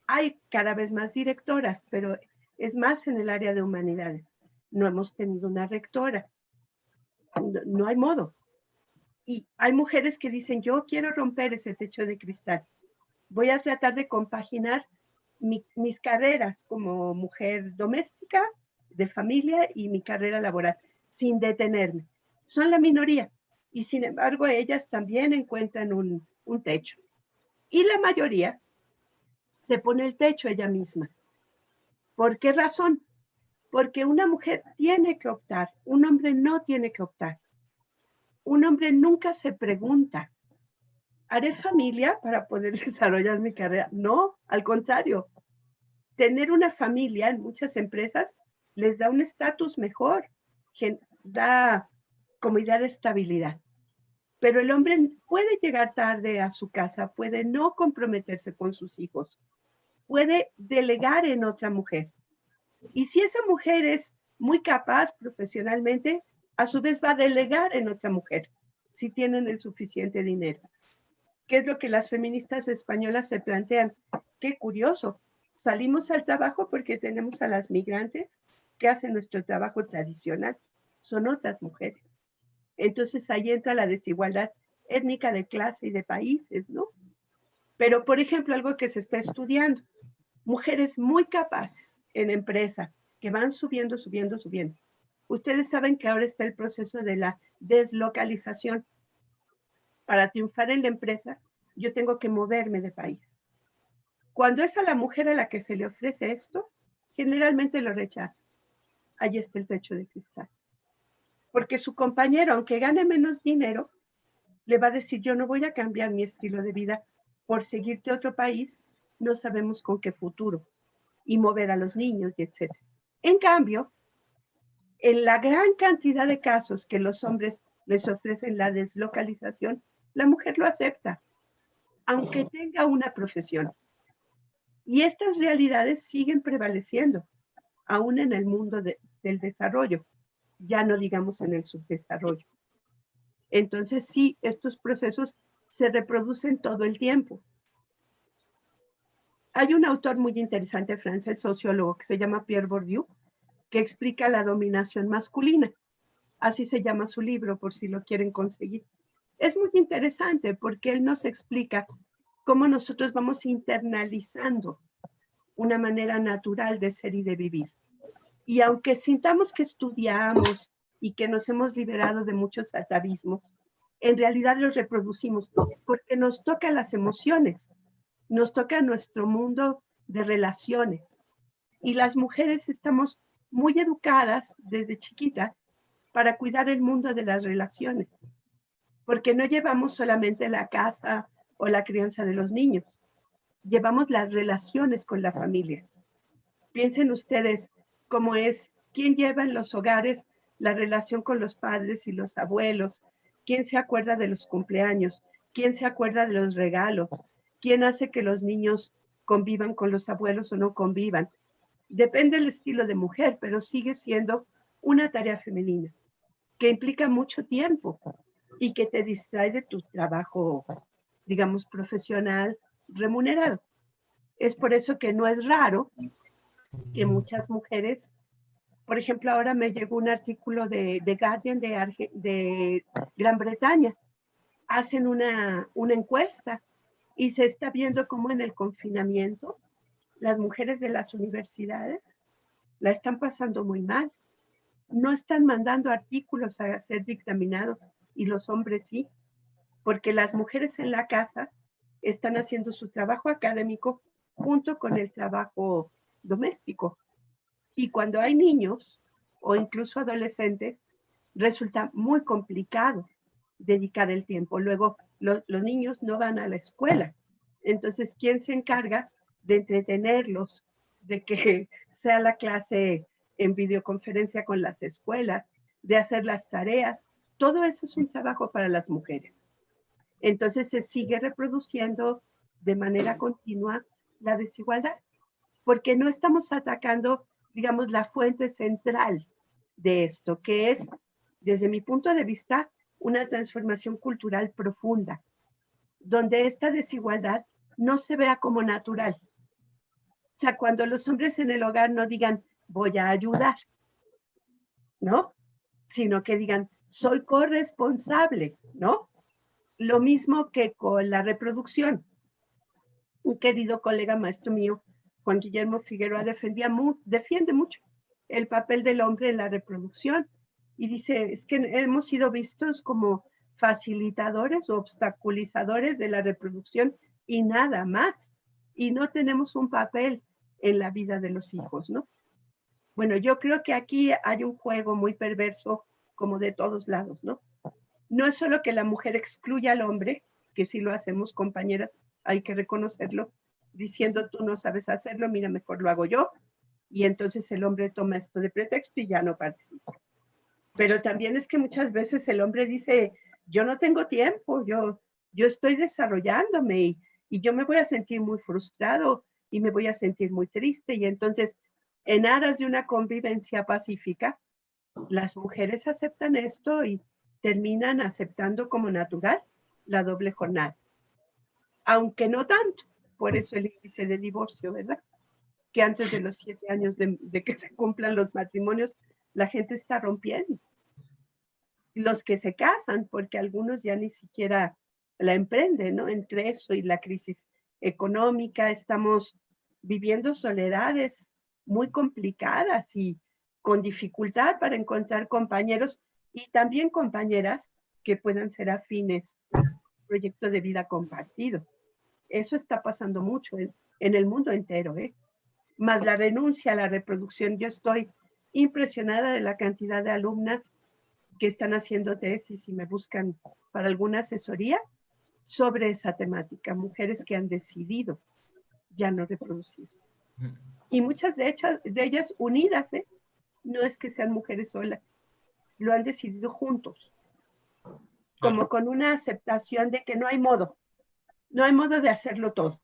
Hay cada vez más directoras, pero es más en el área de humanidades. No hemos tenido una rectora. No hay modo. Y hay mujeres que dicen, yo quiero romper ese techo de cristal. Voy a tratar de compaginar mis carreras como mujer doméstica, de familia y mi carrera laboral, sin detenerme. Son la minoría y sin embargo ellas también encuentran un techo. Y la mayoría se pone el techo ella misma. ¿Por qué razón? Porque una mujer tiene que optar, un hombre no tiene que optar. Un hombre nunca se pregunta, ¿haré familia para poder desarrollar mi carrera? No, al contrario. Tener una familia en muchas empresas les da un estatus mejor, da como idea de estabilidad. Pero el hombre puede llegar tarde a su casa, puede no comprometerse con sus hijos, puede delegar en otra mujer. Y si esa mujer es muy capaz profesionalmente, a su vez va a delegar en otra mujer, si tienen el suficiente dinero. ¿Qué es lo que las feministas españolas se plantean? Qué curioso. Salimos al trabajo porque tenemos a las migrantes que hacen nuestro trabajo tradicional. Son otras mujeres. Entonces ahí entra la desigualdad étnica de clase y de países, ¿no? Pero, por ejemplo, algo que se está estudiando, mujeres muy capaces en empresa que van subiendo. Ustedes saben que ahora está el proceso de la deslocalización. Para triunfar en la empresa, yo tengo que moverme de país. Cuando es a la mujer a la que se le ofrece esto, generalmente lo rechaza. Ahí está el techo de cristal. Porque su compañero, aunque gane menos dinero, le va a decir, yo no voy a cambiar mi estilo de vida por seguirte a otro país, no sabemos con qué futuro, y mover a los niños, y etc. En cambio, en la gran cantidad de casos que los hombres les ofrecen la deslocalización, la mujer lo acepta, aunque tenga una profesión. Y estas realidades siguen prevaleciendo, aún en el mundo del desarrollo, ya no digamos en el subdesarrollo. Entonces sí, estos procesos se reproducen todo el tiempo. Hay un autor muy interesante francés, sociólogo, que se llama Pierre Bourdieu, que explica la dominación masculina. Así se llama su libro, por si lo quieren conseguir. Es muy interesante porque él nos explica cómo nosotros vamos internalizando una manera natural de ser y de vivir. Y aunque sintamos que estudiamos y que nos hemos liberado de muchos atavismos, en realidad los reproducimos porque nos toca las emociones, nos toca nuestro mundo de relaciones. Y las mujeres estamos muy educadas desde chiquitas para cuidar el mundo de las relaciones, porque no llevamos solamente la casa o la crianza de los niños, llevamos las relaciones con la familia. Piensen ustedes cómo es, quién lleva en los hogares la relación con los padres y los abuelos, quién se acuerda de los cumpleaños, quién se acuerda de los regalos, quién hace que los niños convivan con los abuelos o no convivan. Depende del estilo de mujer, pero sigue siendo una tarea femenina que implica mucho tiempo y que te distrae de tu trabajo, digamos, profesional remunerado. Es por eso que no es raro que muchas mujeres, por ejemplo, ahora me llegó un artículo de Guardian de Gran Bretaña, hacen una encuesta y se está viendo cómo en el confinamiento las mujeres de las universidades la están pasando muy mal. No están mandando artículos a ser dictaminados y los hombres sí, porque las mujeres en la casa están haciendo su trabajo académico junto con el trabajo doméstico. Y cuando hay niños o incluso adolescentes, resulta muy complicado dedicar el tiempo. Luego, los niños no van a la escuela. Entonces, ¿quién se encarga de entretenerlos, de que sea la clase en videoconferencia con las escuelas, de hacer las tareas. Todo eso es un trabajo para las mujeres. Entonces se sigue reproduciendo de manera continua la desigualdad, porque no estamos atacando, digamos, la fuente central de esto, que es, desde mi punto de vista, una transformación cultural profunda, donde esta desigualdad no se vea como natural. O sea, cuando los hombres en el hogar no digan, voy a ayudar, ¿no? Sino que digan, soy corresponsable, ¿no? Lo mismo que con la reproducción. Un querido colega maestro mío, Juan Guillermo Figueroa, defiende mucho el papel del hombre en la reproducción y dice, es que hemos sido vistos como facilitadores o obstaculizadores de la reproducción y nada más. Y no tenemos un papel en la vida de los hijos, ¿no? Bueno, yo creo que aquí hay un juego muy perverso como de todos lados, ¿no? No es solo que la mujer excluya al hombre, que sí lo hacemos, compañeras, hay que reconocerlo, diciendo tú no sabes hacerlo, mira, mejor lo hago yo, y entonces el hombre toma esto de pretexto y ya no participa. Pero también es que muchas veces el hombre dice, yo no tengo tiempo, yo estoy desarrollándome y yo me voy a sentir muy frustrado y me voy a sentir muy triste, y entonces en aras de una convivencia pacífica, las mujeres aceptan esto y terminan aceptando como natural la doble jornada. Aunque no tanto, por eso el índice de divorcio, ¿verdad? Que antes de los 7 años de que se cumplan los matrimonios, la gente está rompiendo. Los que se casan, porque algunos ya ni siquiera la emprenden, ¿no? Entre eso y la crisis económica, estamos viviendo soledades muy complicadas y con dificultad para encontrar compañeros y también compañeras que puedan ser afines al proyecto de vida compartido. Eso está pasando mucho en el mundo entero, ¿eh? Más la renuncia a la reproducción. Yo estoy impresionada de la cantidad de alumnas que están haciendo tesis y me buscan para alguna asesoría sobre esa temática, mujeres que han decidido ya no reproducirse. Y muchas de ellas unidas, ¿eh? No es que sean mujeres solas, lo han decidido juntos, como con una aceptación de que no hay modo de hacerlo todo.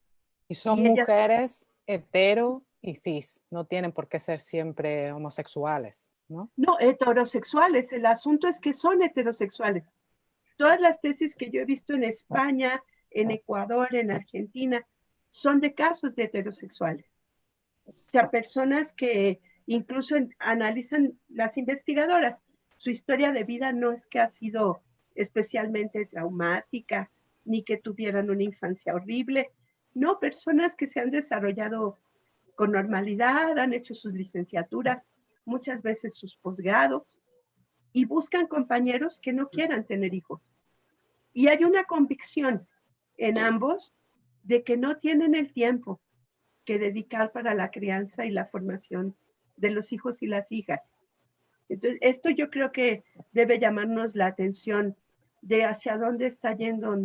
Y son Y ellas, mujeres hetero y cis, no tienen por qué ser siempre homosexuales, ¿no? no, heterosexuales, el asunto es que son heterosexuales. Todas las tesis que yo he visto en España, en Ecuador, en Argentina, son de casos de heterosexuales. O sea, personas que incluso analizan las investigadoras. Su historia de vida no es que ha sido especialmente traumática, ni que tuvieran una infancia horrible. No, personas que se han desarrollado con normalidad, han hecho sus licenciaturas, muchas veces sus posgrados, y buscan compañeros que no quieran tener hijos. Y hay una convicción en ambos de que no tienen el tiempo que dedicar para la crianza y la formación de los hijos y las hijas. Entonces, esto yo creo que debe llamarnos la atención de hacia dónde está yendo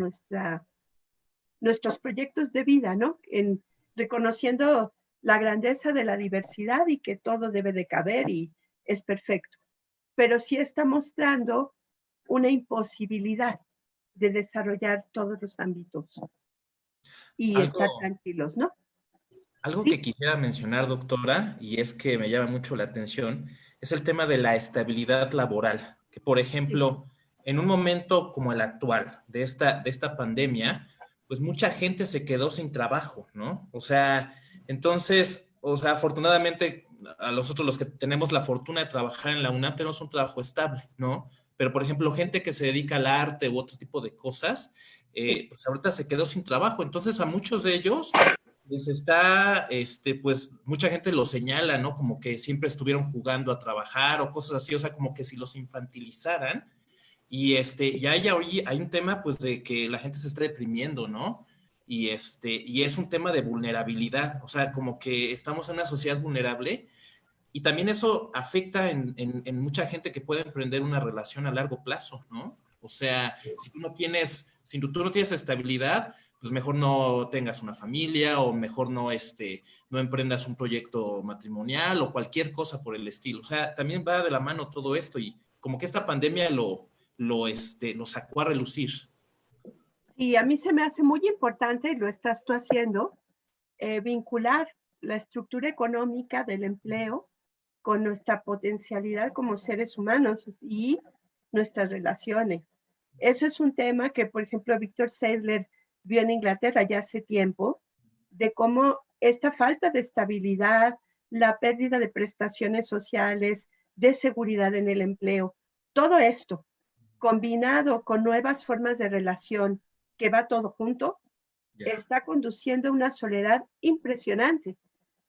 nuestros proyectos de vida, ¿no? En reconociendo la grandeza de la diversidad y que todo debe de caber y es perfecto. Pero sí está mostrando una imposibilidad de desarrollar todos los ámbitos y estar tranquilos, ¿no? Algo ¿Sí? que quisiera mencionar, doctora, y es que me llama mucho la atención, es el tema de la estabilidad laboral. Que, por ejemplo, en un momento como el actual, de esta pandemia, pues mucha gente se quedó sin trabajo, ¿no? O sea, entonces, afortunadamente, a nosotros los que tenemos la fortuna de trabajar en la UNAM, tenemos un trabajo estable, ¿no? Pero, por ejemplo, gente que se dedica al arte u otro tipo de cosas, pues ahorita se quedó sin trabajo. Entonces, a muchos de ellos les está, pues mucha gente lo señala, ¿no? Como que siempre estuvieron jugando a trabajar o cosas así, o sea, como que si los infantilizaran. Y ya hay un tema, pues, de que la gente se está deprimiendo, ¿no? Y es un tema de vulnerabilidad, o sea, como que estamos en una sociedad vulnerable y también eso afecta en mucha gente que puede emprender una relación a largo plazo, ¿no? O sea, si tú no tienes estabilidad, pues mejor no tengas una familia o mejor no emprendas un proyecto matrimonial o cualquier cosa por el estilo. O sea, también va de la mano todo esto y como que esta pandemia lo sacó a relucir. Y a mí se me hace muy importante, y lo estás tú haciendo, vincular la estructura económica del empleo con nuestra potencialidad como seres humanos y nuestras relaciones. Eso es un tema que, por ejemplo, Víctor Seidler vio en Inglaterra ya hace tiempo, de cómo esta falta de estabilidad, la pérdida de prestaciones sociales, de seguridad en el empleo, todo esto combinado con nuevas formas de relación, que va todo junto, está conduciendo a una soledad impresionante.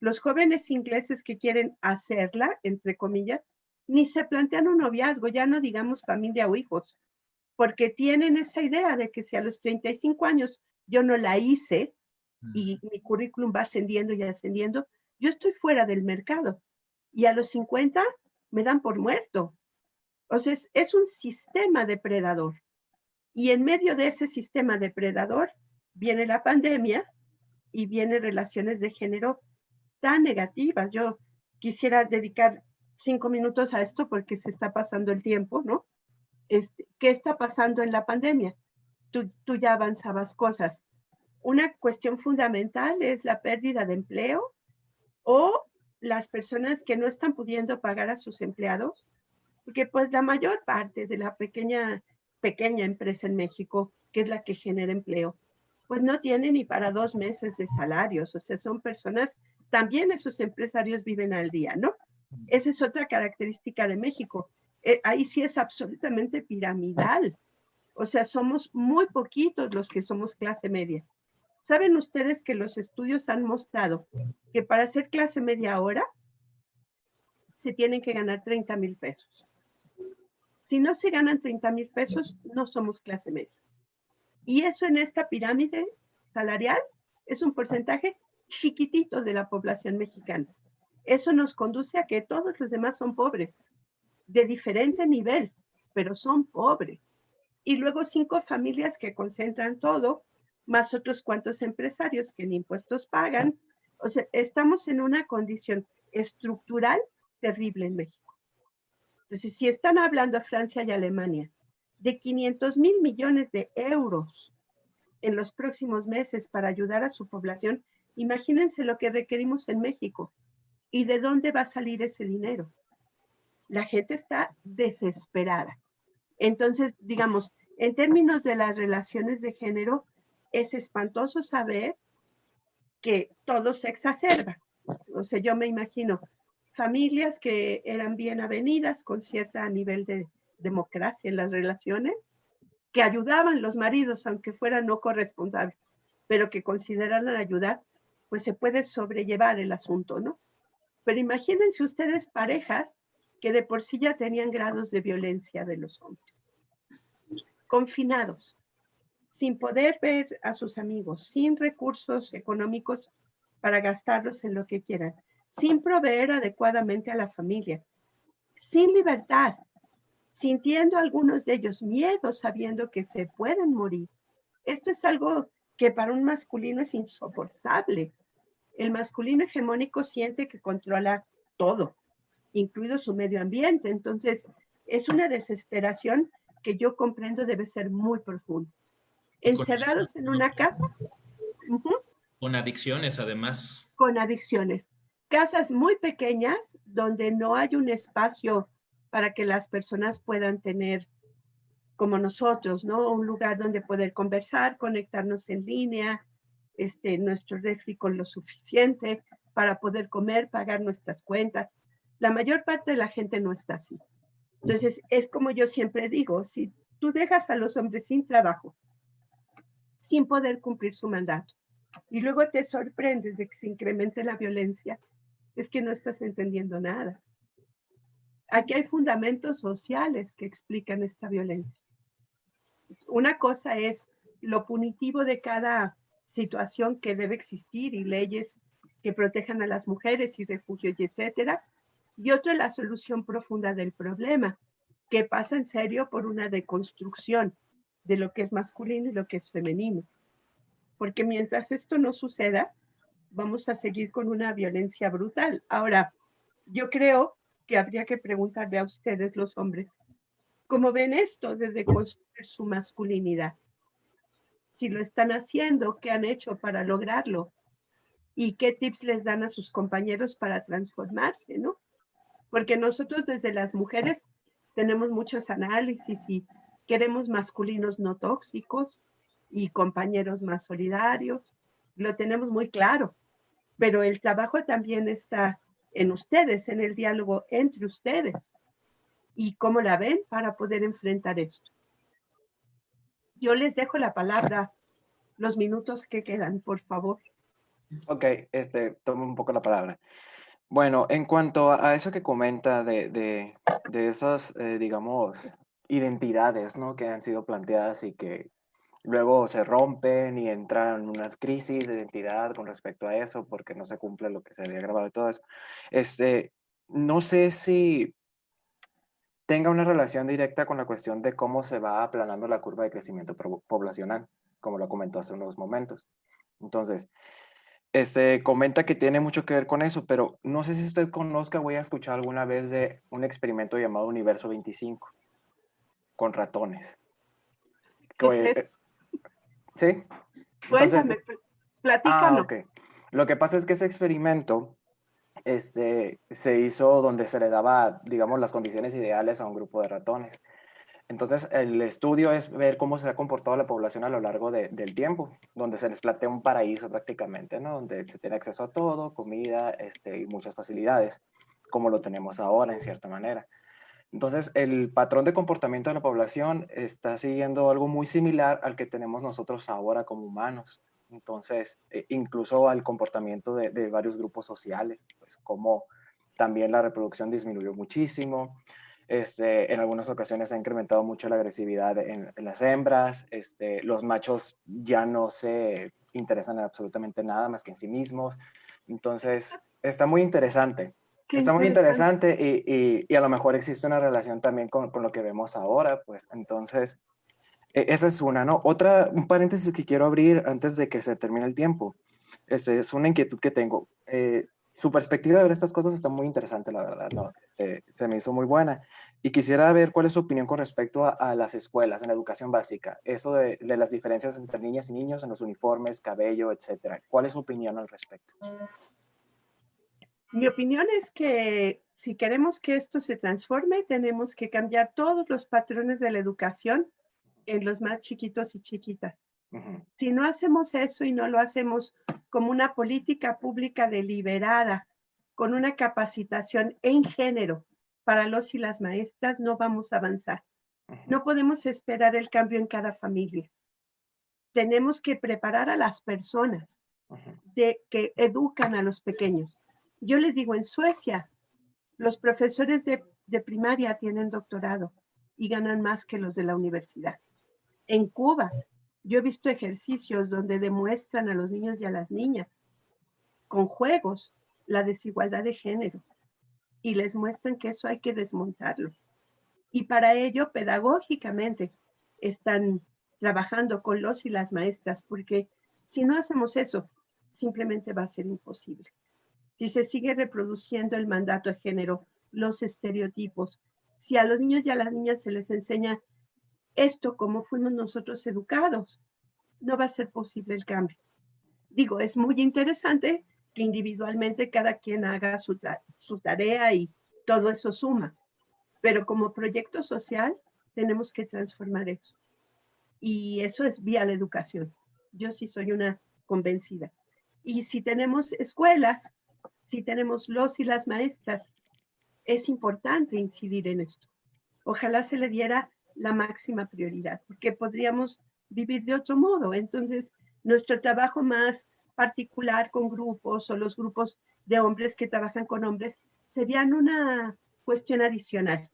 Los jóvenes ingleses que quieren hacerla, entre comillas, ni se plantean un noviazgo, ya no digamos familia o hijos, porque tienen esa idea de que si a los 35 años yo no la hice y mi currículum va ascendiendo y ascendiendo, yo estoy fuera del mercado. Y a los 50 me dan por muerto. O sea, es un sistema depredador. Y en medio de ese sistema depredador viene la pandemia y vienen relaciones de género tan negativas. Yo quisiera dedicar 5 minutos a esto porque se está pasando el tiempo, ¿no? ¿Qué está pasando en la pandemia? Tú ya avanzabas cosas. Una cuestión fundamental es la pérdida de empleo o las personas que no están pudiendo pagar a sus empleados, porque pues la mayor parte de la pequeña empresa en México, que es la que genera empleo, pues no tiene ni para 2 meses de salarios. O sea, son personas, también esos empresarios viven al día, ¿no? Esa es otra característica de México. Ahí sí es absolutamente piramidal. O sea, somos muy poquitos los que somos clase media. ¿Saben ustedes que los estudios han mostrado que para ser clase media ahora se tienen que ganar 30,000 pesos? Si no se ganan 30,000 pesos, no somos clase media. Y eso en esta pirámide salarial es un porcentaje chiquitito de la población mexicana. Eso nos conduce a que todos los demás son pobres, de diferente nivel, pero son pobres. Y luego 5 familias que concentran todo, más otros cuantos empresarios que ni impuestos pagan. O sea, estamos en una condición estructural terrible en México. Entonces, si están hablando a Francia y Alemania de 500,000 millones de euros en los próximos meses para ayudar a su población, imagínense lo que requerimos en México. ¿Y de dónde va a salir ese dinero? La gente está desesperada. Entonces, digamos, en términos de las relaciones de género, es espantoso saber que todo se exacerba. O sea, yo me imagino familias que eran bien avenidas con cierto nivel de democracia en las relaciones, que ayudaban los maridos, aunque fueran no corresponsables, pero que consideraran ayudar, pues se puede sobrellevar el asunto, ¿no? Pero imagínense ustedes parejas que de por sí ya tenían grados de violencia de los hombres, confinados, sin poder ver a sus amigos, sin recursos económicos para gastarlos en lo que quieran, sin proveer adecuadamente a la familia, sin libertad, sintiendo algunos de ellos miedo, sabiendo que se pueden morir. Esto es algo que para un masculino es insoportable. El masculino hegemónico siente que controla todo, incluido su medio ambiente. Entonces, es una desesperación que yo comprendo debe ser muy profunda. Encerrados en una casa. Con adicciones, además. Con adicciones. Casas muy pequeñas donde no hay un espacio para que las personas puedan tener, como nosotros, ¿no? Un lugar donde poder conversar, conectarnos en línea, nuestro refri con lo suficiente para poder comer, pagar nuestras cuentas. La mayor parte de la gente no está así. Entonces, es como yo siempre digo, si tú dejas a los hombres sin trabajo, sin poder cumplir su mandato, y luego te sorprendes de que se incremente la violencia, es que no estás entendiendo nada. Aquí hay fundamentos sociales que explican esta violencia. Una cosa es lo punitivo de cada situación que debe existir y leyes que protejan a las mujeres y refugios y etcétera, y otra es la solución profunda del problema, que pasa en serio por una deconstrucción de lo que es masculino y lo que es femenino. Porque mientras esto no suceda, vamos a seguir con una violencia brutal. Ahora, yo creo que habría que preguntarle a ustedes, los hombres, ¿Cómo ven esto desde construir su masculinidad? Si lo están haciendo, ¿qué han hecho para lograrlo? ¿Y qué tips les dan a sus compañeros para transformarse, no? Porque nosotros desde las mujeres tenemos muchos análisis y queremos masculinos no tóxicos y compañeros más solidarios. Lo tenemos muy claro, pero el trabajo también está en ustedes, en el diálogo entre ustedes. ¿Y cómo la ven para poder enfrentar esto? Yo les dejo la palabra, los minutos que quedan, por favor. Ok, tomo un poco la palabra. Bueno, en cuanto a eso que comenta de esas, digamos, identidades, ¿no? Que han sido planteadas y que luego se rompen y entran en unas crisis de identidad con respecto a eso porque no se cumple lo que se había grabado y todo eso. No sé si tenga una relación directa con la cuestión de cómo se va aplanando la curva de crecimiento poblacional, como lo comentó hace unos momentos. Entonces, comenta que tiene mucho que ver con eso, pero no sé si usted conozca, voy a escuchar alguna vez de un experimento llamado Universo 25 con ratones. ¿Sí? Entonces, Cuéntame, platícanos. ok. Lo que pasa es que ese experimento se hizo donde se le daba, digamos, las condiciones ideales a un grupo de ratones. Entonces, el estudio es ver cómo se ha comportado la población a lo largo del tiempo, donde se les plantea un paraíso prácticamente, ¿no? Donde se tiene acceso a todo, comida, y muchas facilidades, como lo tenemos ahora en cierta manera. Entonces, el patrón de comportamiento de la población está siguiendo algo muy similar al que tenemos nosotros ahora como humanos. Entonces, incluso al comportamiento de varios grupos sociales, pues como también la reproducción disminuyó muchísimo. En algunas ocasiones ha incrementado mucho la agresividad en las hembras. Los machos ya no se interesan en absolutamente nada más que en sí mismos. Entonces, está muy interesante. Qué Está muy interesante. interesante y a lo mejor existe una relación también con lo que vemos ahora, pues entonces, esa es una, ¿no? Otra, un paréntesis que quiero abrir antes de que se termine el tiempo. Es una inquietud que tengo. Su perspectiva de ver estas cosas está muy interesante, la verdad, ¿no? Se me hizo muy buena. Y quisiera ver cuál es su opinión con respecto a las escuelas, en la educación básica. Eso de las diferencias entre niñas y niños en los uniformes, cabello, etcétera. ¿Cuál es su opinión al respecto? Mi opinión es que si queremos que esto se transforme, tenemos que cambiar todos los patrones de la educación en los más chiquitos y chiquitas. Ujú. Si no hacemos eso y no lo hacemos como una política pública deliberada, con una capacitación en género para los y las maestras, no vamos a avanzar. No podemos esperar el cambio en cada familia. Tenemos que preparar a las personas que educan a los pequeños. Yo les digo, en Suecia, los profesores de primaria tienen doctorado y ganan más que los de la universidad. En Cuba, yo he visto ejercicios donde demuestran a los niños y a las niñas con juegos la desigualdad de género y les muestran que eso hay que desmontarlo. Y para ello, pedagógicamente, están trabajando con los y las maestras, porque si no hacemos eso, simplemente va a ser imposible. Si se sigue reproduciendo el mandato de género, los estereotipos, si a los niños y a las niñas se les enseña esto como fuimos nosotros educados, no va a ser posible el cambio. Digo, es muy interesante que individualmente cada quien haga su tarea y todo eso suma, pero como proyecto social tenemos que transformar eso. Y eso es vía la educación. Yo sí soy una convencida. Y si tenemos escuelas, si tenemos los y las maestras, es importante incidir en esto. Ojalá se le diera la máxima prioridad, porque podríamos vivir de otro modo. Entonces, nuestro trabajo más particular con grupos o los grupos de hombres que trabajan con hombres serían una cuestión adicional,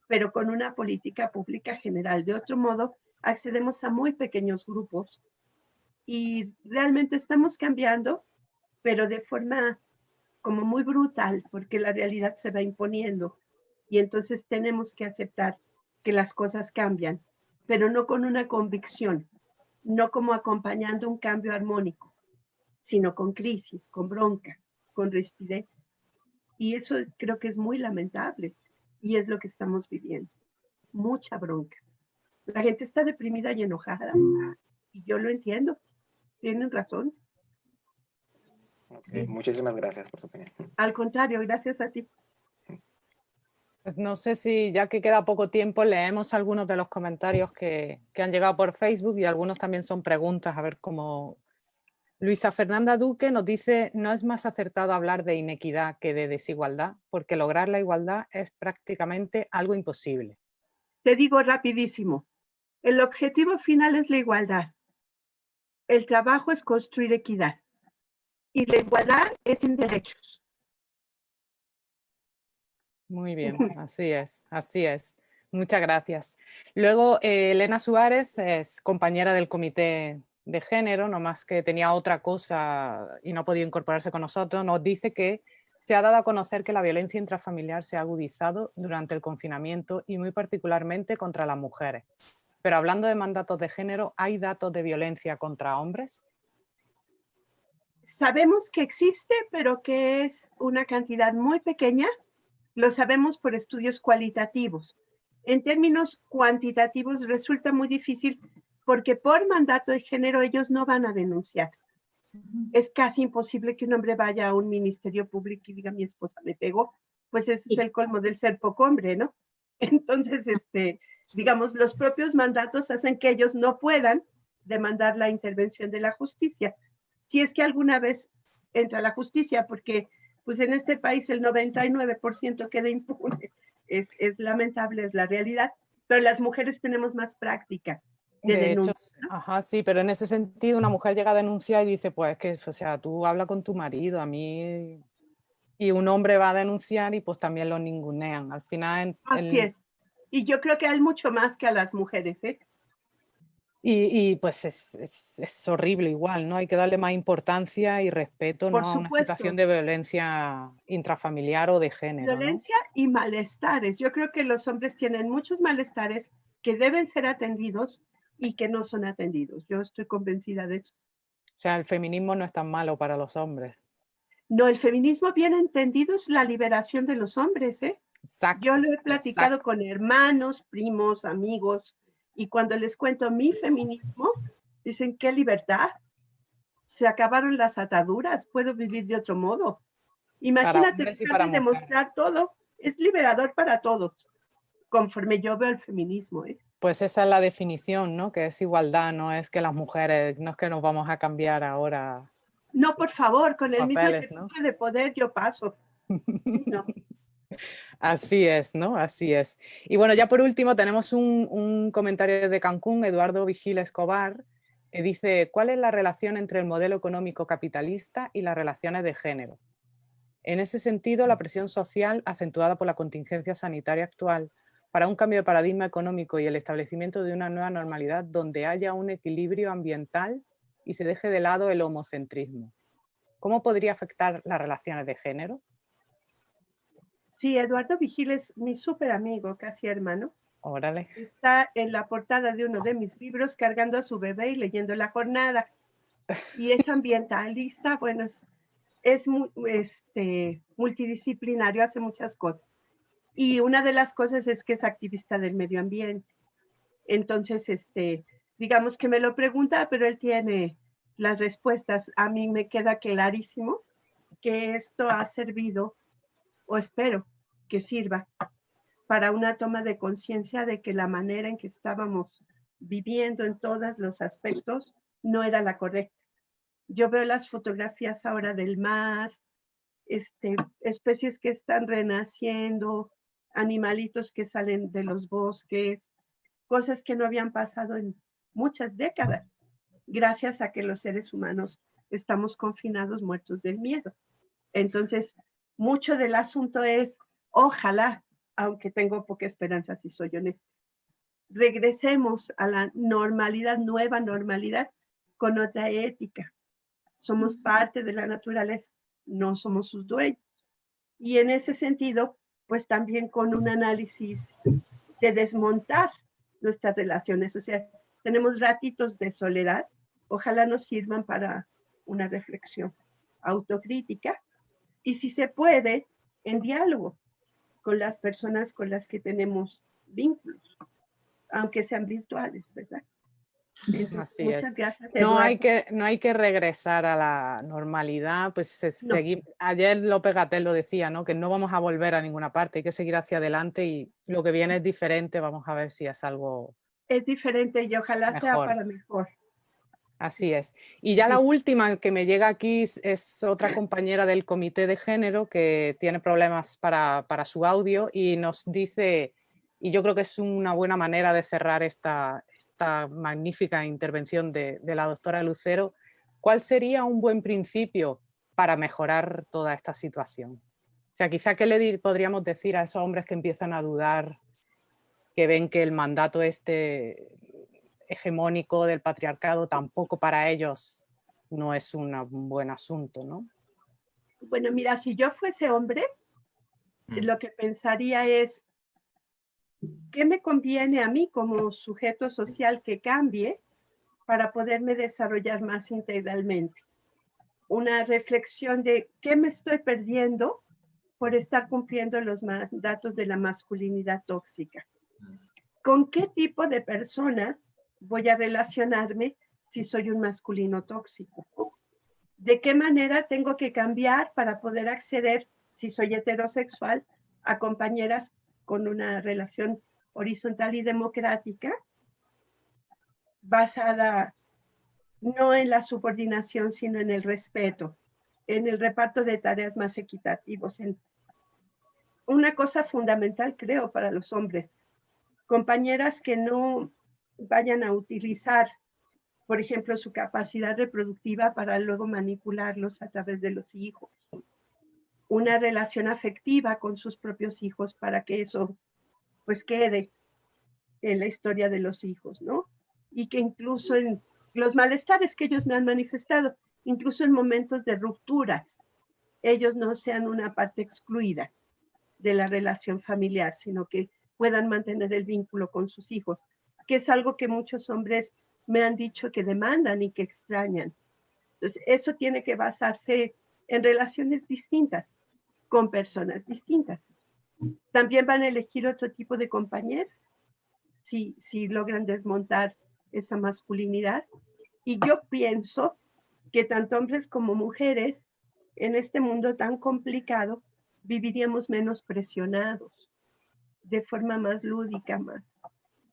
pero con una política pública general. De otro modo, accedemos a muy pequeños grupos y realmente estamos cambiando, pero de forma como muy brutal, porque la realidad se va imponiendo y entonces tenemos que aceptar que las cosas cambian, pero no con una convicción, no como acompañando un cambio armónico, sino con crisis, con bronca, con rispidez. Y eso creo que es muy lamentable y es lo que estamos viviendo. mucha bronca. La gente está deprimida y enojada, y yo lo entiendo, tienen razón. Sí, muchísimas gracias por su opinión. Al contrario, gracias a ti. Pues no sé si, ya que queda poco tiempo, leemos algunos de los comentarios que han llegado por Facebook y algunos también son preguntas, a ver cómo... Luisa Fernanda Duque nos dice, no es más acertado hablar de inequidad que de desigualdad, porque lograr la igualdad es prácticamente algo imposible. Te digo rapidísimo, el objetivo final es la igualdad. El trabajo es construir equidad. Y la igualdad es en derechos. Muy bien, así es, así es. Muchas gracias. Luego, Elena Suárez es compañera del Comité de Género, nomás que tenía otra cosa y no podía incorporarse con nosotros, nos dice que se ha dado a conocer que la violencia intrafamiliar se ha agudizado durante el confinamiento y muy particularmente contra las mujeres. Pero hablando de mandatos de género, ¿hay datos de violencia contra hombres? Sabemos que existe, pero que es una cantidad muy pequeña. Lo sabemos por estudios cualitativos. En términos cuantitativos resulta muy difícil porque por mandato de género ellos no van a denunciar. Es casi imposible que un hombre vaya a un ministerio público y diga mi esposa me pegó, pues ese es el colmo del ser poco hombre, ¿no? Entonces, digamos, los propios mandatos hacen que ellos no puedan demandar la intervención de la justicia. Si es que alguna vez entra la justicia, porque pues en este país el 99% queda impune. Es lamentable, es la realidad, pero las mujeres tenemos más práctica de denuncia. Hecho, ajá, sí, pero en ese sentido una mujer llega a denunciar y dice, pues que, o sea, tú habla con tu marido, a mí... Y un hombre va a denunciar y pues también lo ningunean. Al final... Así es. Y yo creo que hay mucho más que a las mujeres, ¿eh? Y pues es horrible igual, ¿no? Hay que darle más importancia y respeto, Por ¿no? A una supuesto. situación de violencia intrafamiliar o de género, Violencia, ¿no? Y malestares. Yo creo que los hombres tienen muchos malestares que deben ser atendidos y que no son atendidos. Yo estoy convencida de eso. O sea, el feminismo no es tan malo para los hombres. No, el feminismo bien entendido es la liberación de los hombres, ¿eh? Exacto, yo lo he platicado exacto. con hermanos, primos, amigos, y cuando les cuento mi feminismo, dicen, ¿qué libertad? Se acabaron las ataduras, puedo vivir de otro modo. Imagínate dejar de demostrar todo, es liberador para todos, conforme yo veo el feminismo, ¿eh? Pues esa es la definición, ¿no? Que es igualdad, no es que las mujeres, no es que nos vamos a cambiar ahora. No, por favor, con el mismo papeles, ejercicio, ¿no? de poder yo paso. Sí, no. Así es, ¿no? Así es. Y bueno, ya por último tenemos un comentario de Cancún, Eduardo Vigil Escobar, que dice, ¿cuál es la relación entre el modelo económico capitalista y las relaciones de género? En ese sentido, la presión social acentuada por la contingencia sanitaria actual para un cambio de paradigma económico y el establecimiento de una nueva normalidad donde haya un equilibrio ambiental y se deje de lado el homocentrismo. ¿Cómo podría afectar las relaciones de género? Sí, Eduardo Vigil es mi súper amigo, casi hermano. Órale. Está en la portada de uno de mis libros cargando a su bebé y leyendo La Jornada. Y es ambientalista, bueno, es multidisciplinario, hace muchas cosas. Y una de las cosas es que es activista del medio ambiente. Entonces, digamos que me lo pregunta, pero él tiene las respuestas. A mí me queda clarísimo que esto ha servido, o espero que sirva, para una toma de conciencia de que la manera en que estábamos viviendo en todos los aspectos no era la correcta. Yo veo las fotografías ahora del mar, especies que están renaciendo, animalitos que salen de los bosques, cosas que no habían pasado en muchas décadas, gracias a que los seres humanos estamos confinados, muertos del miedo. Entonces, mucho del asunto es, ojalá, aunque tengo poca esperanza si soy honesta, regresemos a la normalidad, nueva normalidad, con otra ética. Somos parte de la naturaleza, no somos sus dueños. Y en ese sentido, pues también con un análisis de desmontar nuestras relaciones. O sea, tenemos ratitos de soledad, ojalá nos sirvan para una reflexión autocrítica y si se puede, en diálogo con las personas con las que tenemos vínculos, aunque sean virtuales, ¿verdad? Entonces, Así muchas es. gracias, No Eduardo. hay que regresar a la normalidad, pues No. ayer López Gatell lo decía, ¿no? Que no vamos a volver a ninguna parte, hay que seguir hacia adelante y lo que viene es diferente, vamos a ver si es algo Es diferente y ojalá sea mejor. para mejor. Así es. Y ya la Sí. última que me llega aquí es otra compañera del Comité de Género que tiene problemas para su audio y nos dice, y yo creo que es una buena manera de cerrar esta magnífica intervención de la doctora Lucero, ¿cuál sería un buen principio para mejorar toda esta situación? O sea, quizá qué le podríamos decir a esos hombres que empiezan a dudar, que ven que el mandato hegemónico del patriarcado tampoco para ellos no es un buen asunto, ¿no? Bueno, mira, si yo fuese hombre, lo que pensaría es, ¿qué me conviene a mí como sujeto social que cambie para poderme desarrollar más integralmente? Una reflexión de qué me estoy perdiendo por estar cumpliendo los mandatos de la masculinidad tóxica. ¿Con qué tipo de persona voy a relacionarme si soy un masculino tóxico? ¿De qué manera tengo que cambiar para poder acceder, si soy heterosexual, a compañeras con una relación horizontal y democrática basada no en la subordinación, sino en el respeto, en el reparto de tareas más equitativos? Una cosa fundamental, creo, para los hombres, compañeras que no vayan a utilizar, por ejemplo, su capacidad reproductiva para luego manipularlos a través de los hijos. Una relación afectiva con sus propios hijos para que eso pues quede en la historia de los hijos, ¿no? Y que incluso en los malestares que ellos me han manifestado, incluso en momentos de rupturas, ellos no sean una parte excluida de la relación familiar, sino que puedan mantener el vínculo con sus hijos, que es algo que muchos hombres me han dicho que demandan y que extrañan. Entonces, eso tiene que basarse en relaciones distintas, con personas distintas. También van a elegir otro tipo de compañeros si logran desmontar esa masculinidad. Y yo pienso que tanto hombres como mujeres, en este mundo tan complicado, viviríamos menos presionados, de forma más lúdica,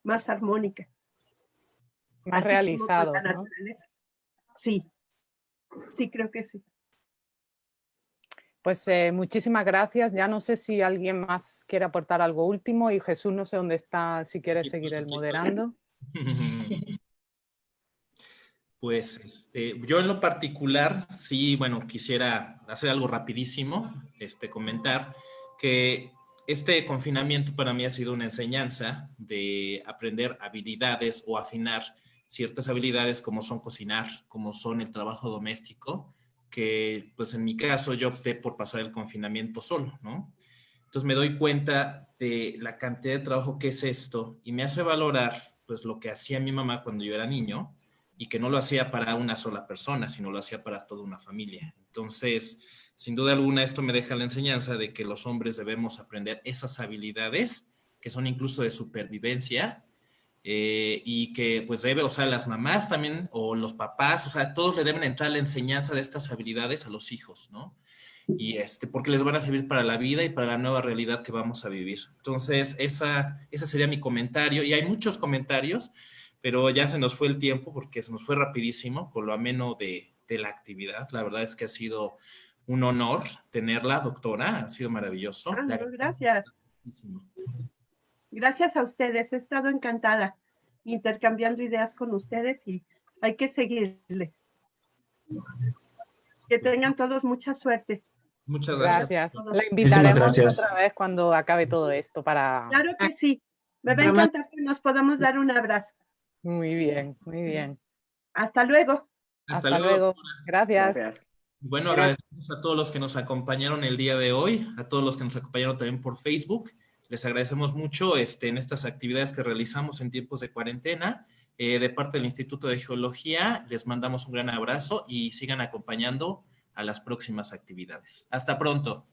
más armónica. Más Así realizados, como con la ¿no? naturaleza. Sí, sí, creo que sí. Pues muchísimas gracias. Ya no sé si alguien más quiere aportar algo último y Jesús no sé dónde está, si quiere seguir él moderando. Pues yo en lo particular, sí, bueno, quisiera hacer algo rapidísimo, comentar que este confinamiento para mí ha sido una enseñanza de aprender habilidades o afinar ciertas habilidades como son cocinar, como son el trabajo doméstico, que pues en mi caso yo opté por pasar el confinamiento solo, ¿no? Entonces me doy cuenta de la cantidad de trabajo que es esto y me hace valorar pues lo que hacía mi mamá cuando yo era niño y que no lo hacía para una sola persona, sino lo hacía para toda una familia. Entonces, sin duda alguna, esto me deja la enseñanza de que los hombres debemos aprender esas habilidades que son incluso de supervivencia y que pues o sea, las mamás también o los papás, o sea, todos le deben entrar la enseñanza de estas habilidades a los hijos, ¿no? Y porque les van a servir para la vida y para la nueva realidad que vamos a vivir. Entonces, ese sería mi comentario. Y hay muchos comentarios, pero ya se nos fue el tiempo porque se nos fue rapidísimo con lo ameno de la actividad. La verdad es que ha sido un honor tenerla, doctora. Ha sido maravilloso. Ah, no, gracias. Gracias a ustedes. He estado encantada intercambiando ideas con ustedes y hay que seguirle. Que tengan todos mucha suerte. Muchas gracias. Gracias. Todos. La invitaremos gracias. otra vez cuando acabe todo esto para... Claro que sí. Me va a encantar que nos podamos dar un abrazo. Muy bien, muy bien. Hasta luego. Hasta luego. Gracias. Gracias. Bueno, agradecemos a todos los que nos acompañaron el día de hoy, a todos los que nos acompañaron también por Facebook. Les agradecemos mucho en estas actividades que realizamos en tiempos de cuarentena. De parte del Instituto de Geología, les mandamos un gran abrazo y sigan acompañando a las próximas actividades. Hasta pronto.